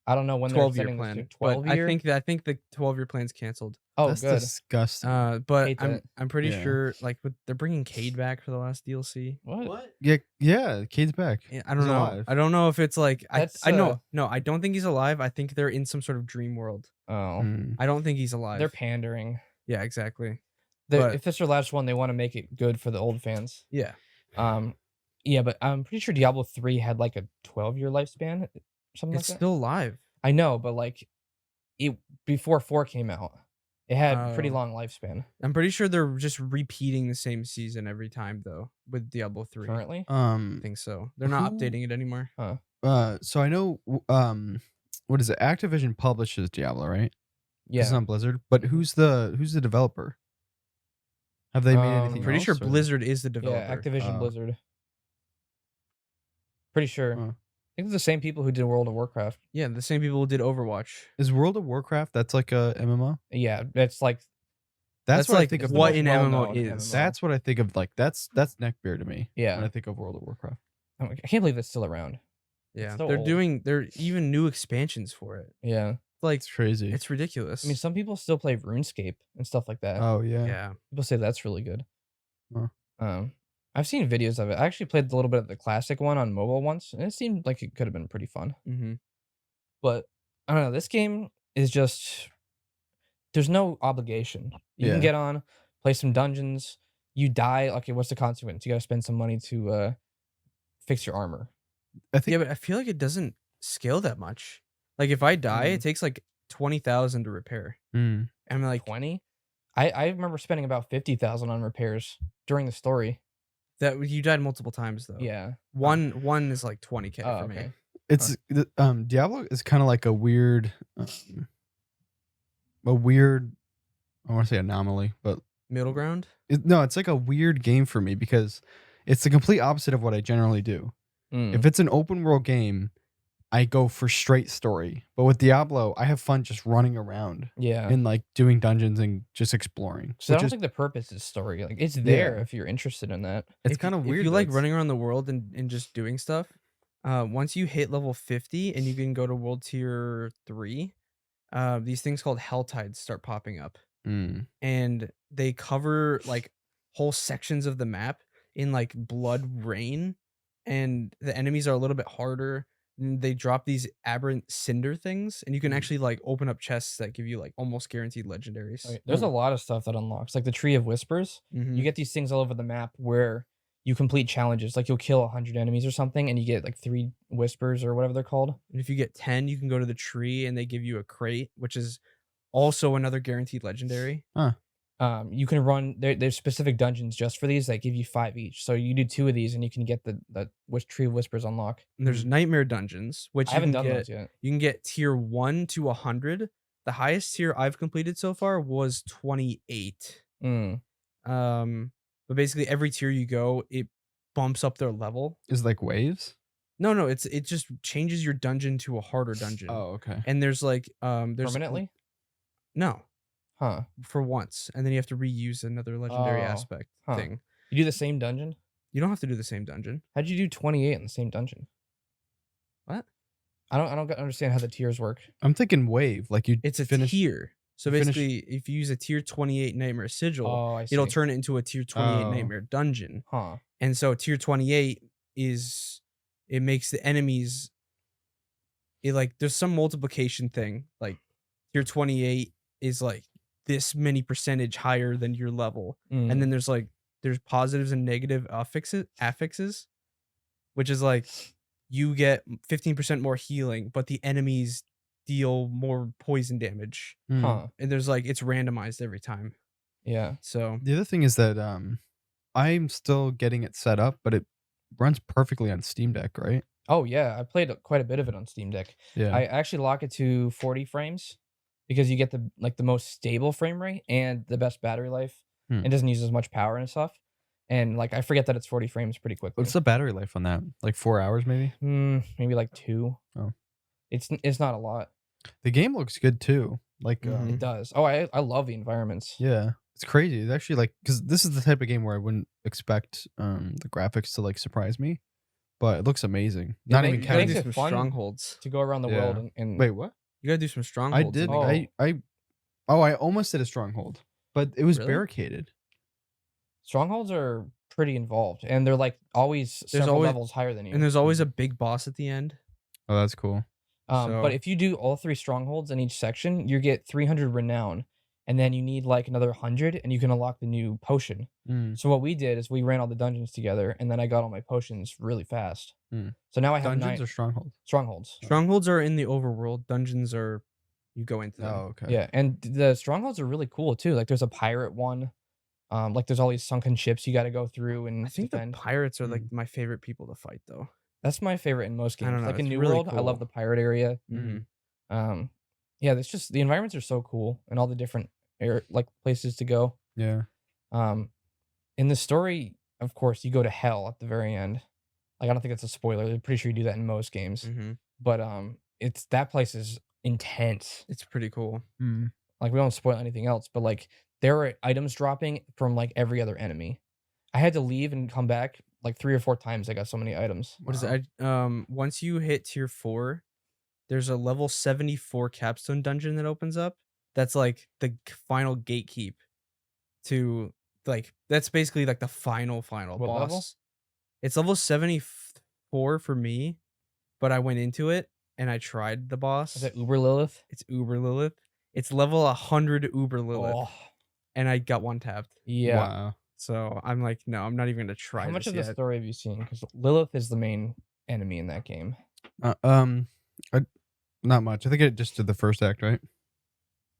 I don't know when 12-year plan. 12-year. I think the 12-year plan's canceled. Oh, that's good. Disgusting. But I'm pretty sure like they're bringing Cade back for the last DLC. What? Yeah, Cade's back. Yeah, I don't know. Alive. I don't know if it's like That's, I know. No, I don't think he's alive. I think they're in some sort of dream world. Oh, I don't think he's alive. They're pandering. Yeah, exactly. If it's their last one, they want to make it good for the old fans. Yeah. Yeah, but I'm pretty sure Diablo 3 had like a 12-year lifespan. something It's like that. still live. I know, but like it before 4 came out, it had pretty Oh. long lifespan. I'm pretty sure they're just repeating the same season every time though with Diablo 3. Currently, I think so. They're not who- updating it anymore. So I know what is it? Activision publishes Diablo, right? 'Cause it's yeah. on Blizzard. But who's the developer? Have they made anything I'm pretty sure else, or- Blizzard is the developer. Yeah, Activision Oh. Blizzard. Pretty sure. Huh. I think it's the same people who did World of Warcraft. Yeah, the same people who did Overwatch. Is World of Warcraft, that's like a MMO? Yeah, it's like That's what like I think of. the what most an MMO well-known is. MMO. That's what I think of. Like that's neckbeard to me. Yeah. When I think of World of Warcraft. I can't believe it's still around. Yeah, so they're old. they're even new expansions for it. Yeah. Like It's crazy. it's ridiculous. I mean, some people still play RuneScape and stuff like that. Oh yeah. yeah. People say that's really good. Huh. I've seen videos of it. I actually played a little bit of the classic one on mobile once, and it seemed like it could have been pretty fun. Mm-hmm. But I don't know. This game is just there's no obligation. You Yeah. can get on, play some dungeons. You die. Okay, what's the consequence? You got to spend some money to fix your armor. I think Yeah, but I feel like it doesn't scale that much. Like if I die, it takes like 20,000 to repair. Mm. And I'm like 20. I remember spending about 50,000 on repairs during the story. that you died multiple times though. Yeah. One is like 20K Oh, for me. okay. It's Diablo is kind of like a weird I want to say anomaly, but Middle ground? no, it's like a weird game for me because it's the complete opposite of what I generally do. Mm. If it's an open world game, I go for straight story. But with Diablo, I have fun just running around Yeah. and like doing dungeons and just exploring. So I which don't is think the purpose is story. Like it's there Yeah. if you're interested in that. it's If kind of you- weird. If you that like it's- running around the world and just doing stuff, once you hit level 50 and you can go to world tier 3, these things called hell tides start popping up. Mm. And they cover like whole sections of the map in like blood rain, and the enemies are a little bit harder. And they drop these aberrant cinder things, and you can actually like open up chests that give you like almost guaranteed legendaries. Okay, there's a lot of stuff that unlocks, like the Tree of Whispers. Mhm. You get these things all over the map where you complete challenges. Like you'll kill 100 enemies or something, and you get like 3 whispers or whatever they're called. And if you get 10, you can go to the tree and they give you a crate, which is also another guaranteed legendary. You can run there's specific dungeons just for these that give you 5 each. So you do 2 of these, and you can get the Tree of Whispers unlock. And there's nightmare dungeons, which I haven't you done can those get. yet. You can get tier 1 to 100. The highest tier I've completed so far was 28. Mm. But basically every tier you go, it bumps up their level. Is it like waves? No, it just changes your dungeon to a harder dungeon. Oh, okay. And there's like there's Permanently? No, Huh. for once, and then you have to reuse another legendary Oh, aspect huh. thing. You do the same dungeon? You don't have to do the same dungeon. How'd you do 28 in the same dungeon? What? I don't understand how the tiers work. I'm thinking wave. Like you It's a finish. tier. So you finish- basically, if you use a tier 28 Nightmare Sigil, Oh, I see. it'll turn it into a tier 28 Oh. Nightmare Dungeon. Huh. And so tier 28 it makes the enemies, there's some multiplication thing. Like tier 28 is like this many percentage higher than your level. Mm. And then there's positives and negative affixes, which is like you get 15% more healing, but the enemies deal more poison damage. Mm. Huh. And there's like it's randomized every time. Yeah. So The other thing is that I'm still getting it set up, but it runs perfectly on Steam Deck, right? Oh yeah, I played quite a bit of it on Steam Deck. Yeah. I actually lock it to 40 frames because you get the most stable frame rate and the best battery life. Hmm. It doesn't use as much power and stuff. And like I forget that it's 40 frames pretty quickly. What's the battery life on that? Like 4 hours, maybe. Maybe like 2. Oh. It's not a lot. The game looks good too. Like, Mhm. It does. Oh, I love the environments. yeah, it's crazy. It's actually like because this is the type of game where I wouldn't expect the graphics to like surprise me, but it looks amazing. Yeah, Not they- even they you gotta makes do it some fun strongholds. To go around the world Yeah. and Wait, what? You gotta do some I strongholds. did. Oh. I almost did a stronghold, but it was Really? barricaded. strongholds are pretty involved, and they're like always several always- levels higher than you. And there's always a big boss at the end. Oh, that's cool. But so- if you do all 3 strongholds in each section, you get 300 renown, and then you need like another 100, and you can unlock the new potion. So what we did is we ran all the dungeons together, and then I got all my potions really fast. So now I have Dungeons or strongholds? Strongholds. Strongholds are in the overworld. Dungeons are you go into them. Oh, okay. Yeah, and the strongholds are really cool too. Like there's a pirate one. Like there's all these sunken ships you got to go through and I think defend. the pirates are like my favorite people to fight, though. That's my favorite in most I games. don't know, Like in it's New really World, I love cool. the pirate area. Mm-hmm. Yeah, it's just the environments are so cool and all the different like places to go. Yeah. In the story, of course, you go to hell at the very end. Like I don't think that's a spoiler. I'm pretty sure you do that in most games. But it's that place is intense. It's pretty cool. Like we don't spoil anything else, but like there are items dropping from like every other enemy. I had to leave and come back like 3 or 4 times. I got so many items. What is it? Once you hit tier 4, there's a level 74 capstone dungeon that opens up. That's like the final gatekeep to like that's basically like the final What boss. level? It's level 74 for me, but I went into it and I tried the boss. Is it Uber Lilith? It's Uber Lilith. It's level 100 Uber Lilith, Oh, and I got one tapped. yeah. Wow. So I'm like, no, I'm not even gonna try. How much this of the yet. story have you seen? Because Lilith is the main enemy in that game. Not much. I think it just did the first act, right?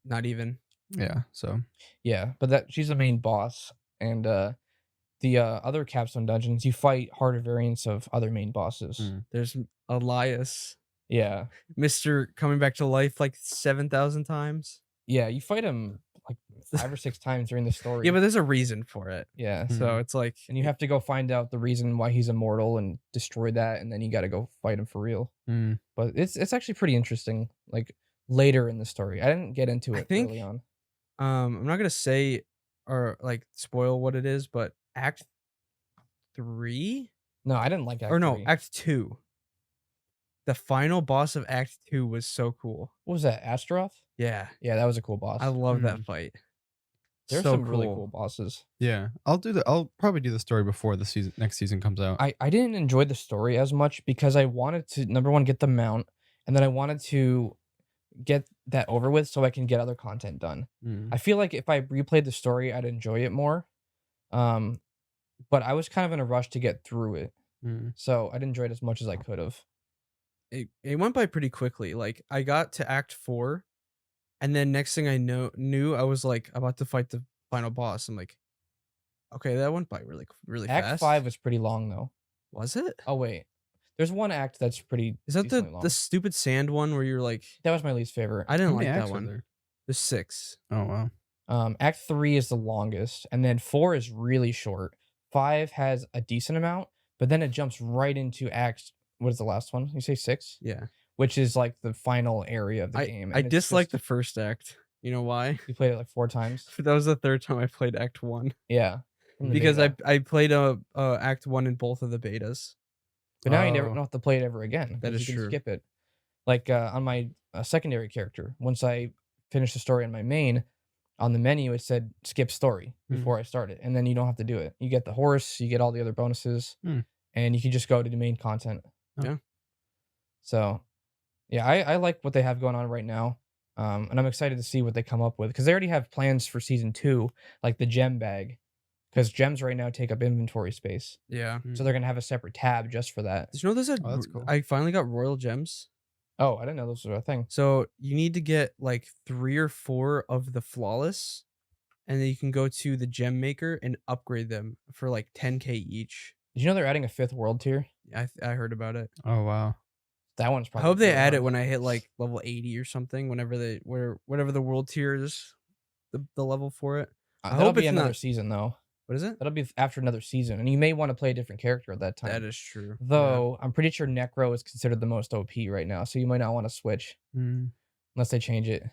Not even. Yeah. So. Yeah, but she's the main boss, and the other capstone dungeons you fight harder variants of other main bosses. There's Elias, Yeah, Mr. coming back to life like 7,000 times. yeah, you fight him like 5 or 6 times during the story. Yeah, but there's a reason for it. yeah, So it's like, and you have to go find out the reason why he's immortal and destroy that, and then you got to go fight him for real. But it's actually pretty interesting. Like later in the story, I didn't get into it early on. I'm not gonna say or like spoil what it is, but Act 3? No, I didn't like Act 3. Act 2. The final boss of Act 2 was so cool. What was that, Astaroth? Yeah, Yeah, that was a cool boss. I love that fight. There's so some really cool bosses. Yeah, I'll probably do the story before the next season comes out. I didn't enjoy the story as much because I wanted to, number one, get the mount, and then I wanted to get that over with so I can get other content done. I feel like if I replayed the story, I'd enjoy it more. But I was kind of in a rush to get through it. So I didn't enjoy it as much as I could have. It went by pretty quickly. Like I got to Act 4, and then next thing I knew I was like about to fight the final boss. I'm like, okay, that went by really Act fast. 5 was pretty long though. Was it? Oh wait, there's one act that's pretty. Is that decently long. the stupid sand one where you're like? That was my least favorite. I didn't How like many that acts are one. there? There's 6. Oh wow. Act 3 is the longest, and then 4 is really short. 5 has a decent amount, but then it jumps right into Act. What is the last one? You say 6? Yeah. Which is like the final area of the game. I and it's disliked just- the first act. You know why? You played it like 4 times. That was the 3rd time I played Act 1. Yeah. from the Because beta. I played Act 1 in both of the betas. But now you never Oh. don't have to play it ever again. That 'cause is you can true. skip it. Like on my secondary character, once I finished the story on my main, on the menu it said skip story before I started, and then you don't have to do it. You get the horse, you get all the other bonuses, and you can just go to the main content. Yeah. So, yeah, I like what they have going on right now, and I'm excited to see what they come up with because they already have plans for season 2, like the gem bag, because gems right now take up inventory space. Yeah. So they're gonna have a separate tab just for that. Did you know there's a? Oh, that's cool. I finally got royal gems. Oh, I didn't know this was a thing. So you need to get like 3 or 4 of the flawless, and then you can go to the gem maker and upgrade them for like 10K each. Did you know they're adding a 5th world tier? I heard about it. Oh wow. That one's I probably. hope they really add it hard. when I hit like level 80 or something. Whatever the world tier is, the level for it. I That'll hope be it's another not- season though. What is it? That'll be after another season, and you may want to play a different character at that time. That is true. Though I'm pretty sure Necro is considered the most OP right now, so you might not want to switch unless they change it.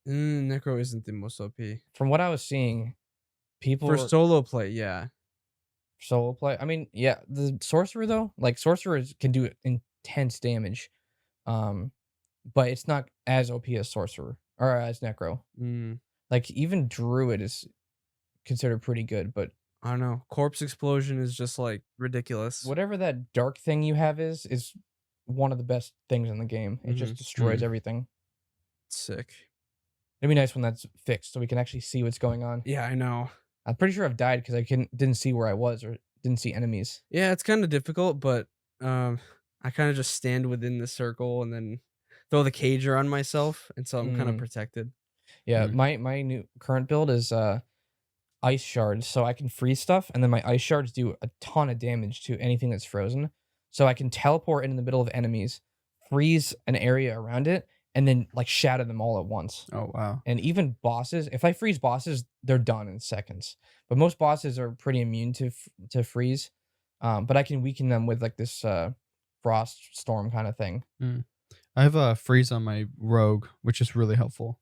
Necro isn't the most OP From what I was seeing, people for were- solo play. Yeah, solo play. I mean, yeah, the sorcerer though, like sorcerers can do intense damage, but it's not as OP as sorcerer or as Necro. Like even druid is considered pretty good, but I don't know. Corpse explosion is just like ridiculous. whatever that dark thing you have is one of the best things in the game. It just destroys everything. Sick. It'd be nice when that's fixed so we can actually see what's going on. Yeah, I know. I'm pretty sure I've died because I didn't see where I was or didn't see enemies. Yeah, it's kind of difficult, but I kind of just stand within the circle and then throw the cager on myself, and so I'm kind of protected. Yeah, my new current build is ice shards, so I can freeze stuff, and then my ice shards do a ton of damage to anything that's frozen. So I can teleport in the middle of enemies, freeze an area around it, and then like shatter them all at once. Oh wow. And even bosses, if I freeze bosses, they're done in seconds. But most bosses are pretty immune to freeze. But I can weaken them with like this frost storm kind of thing. I have a freeze on my rogue, which is really helpful.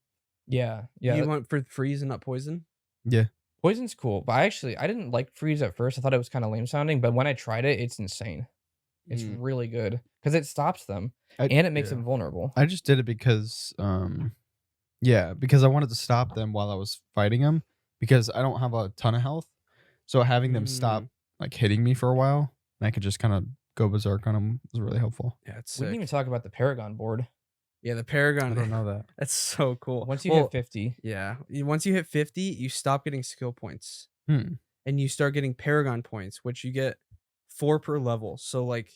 Yeah. You want for freeze and not poison? Yeah. Poison's cool, but I didn't like freeze at first. I thought it was kind of lame sounding, but when I tried it, it's insane. It's really good because it stops them and it makes them vulnerable. I just did it because, because I wanted to stop them while I was fighting them because I don't have a ton of health. So having them stop like hitting me for a while, and I could just kind of go berserk on them was really helpful. Yeah, it's We didn't even talk about the Paragon board. Yeah, the Paragon. I don't know that. That's so cool. Once you hit 50. Yeah. Once you hit 50, you stop getting skill points. And you start getting Paragon points, which you get 4 per level. So like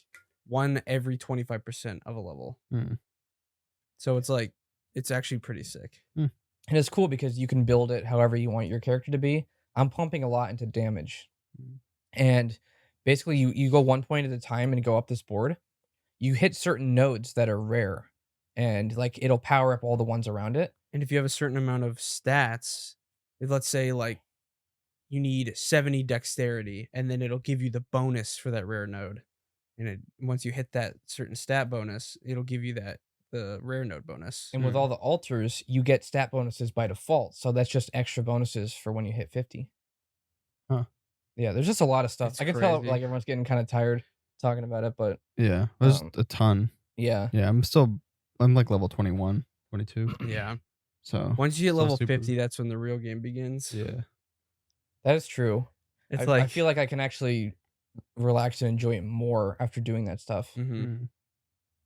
1 every 25% of a level. So it's like, it's actually pretty sick. And it's cool because you can build it however you want your character to be. I'm pumping a lot into damage. And basically you go 1 point at a time and go up this board. You hit certain nodes that are rare. And like it'll power up all the ones around it. And if you have a certain amount of stats, let's say like you need 70 dexterity, and then it'll give you the bonus for that rare node. And once you hit that certain stat bonus, it'll give you the rare node bonus. And with all the altars, you get stat bonuses by default. So that's just extra bonuses for when you hit 50. Huh. Yeah, there's just a lot of stuff. It's I can tell crazy. like everyone's getting kind of tired talking about it, but yeah, there's a ton. Yeah. Yeah, I'm like level 21, 22. Yeah. So once you hit level super. 50, that's when the real game begins. Yeah. That is true. It's I feel like I can actually relax and enjoy it more after doing that stuff.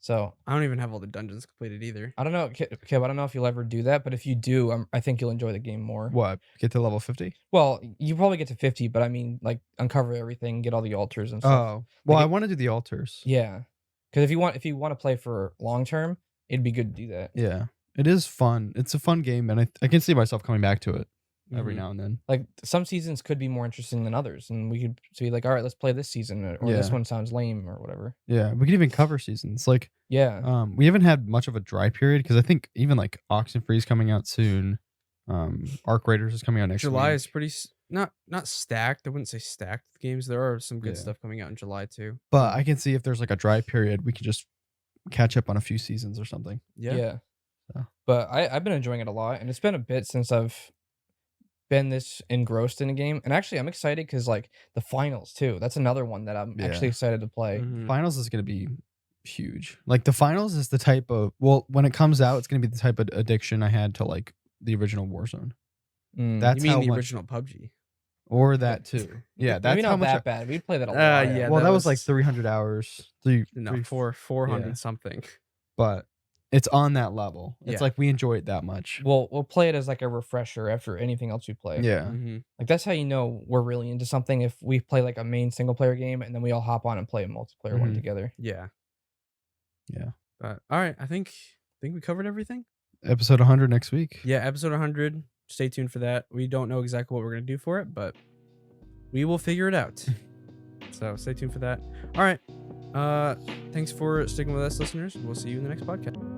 So I don't even have all the dungeons completed either. I don't know, Kib, I don't know if you'll ever do that, but if you do, I think you'll enjoy the game more. What? Get to level 50? Well, you probably get to 50, but I mean, like, uncover everything, get all the altars and stuff. Oh, well, like I want to do the altars. Yeah, because if you want to play for long term, it'd be good to do that. Yeah, it is fun. It's a fun game, and I can see myself coming back to it every now and then. Like some seasons could be more interesting than others, and we could be like, all right, let's play this season, or this one sounds lame, or whatever. Yeah, we could even cover seasons. Like, we haven't had much of a dry period because I think even like Oxenfree is coming out soon. Arc Raiders is coming out next July week. is pretty not stacked. I wouldn't say stacked games. There are some good stuff coming out in July too. But I can see if there's like a dry period, we could just catch up on a few seasons or something. Yeah. So. But I've been enjoying it a lot, and it's been a bit since I've been this engrossed in a game. And actually, I'm excited because like the finals too. That's another one that I'm actually excited to play. Finals is going to be huge. Like the finals is the type of when it comes out, it's going to be the type of addiction I had to like the original Warzone. That's you mean the original PUBG, or that too. Yeah, that's maybe not how much that bad. We'd play that a lot. Yeah. Well, that was like 300 hours. 400 something. But it's on that level. It's Yeah. like we enjoy it that much. We'll play it as like a refresher after anything else we play. Yeah. Like that's how you know we're really into something, if we play like a main single player game and then we all hop on and play a multiplayer one together. Yeah. Yeah. But all right, I think we covered everything. Episode 100 next week. Yeah, episode 100. Stay tuned for that. We don't know exactly what we're going to do for it, but we will figure it out. So stay tuned for that. All right. Thanks for sticking with us, listeners. We'll see you in the next podcast.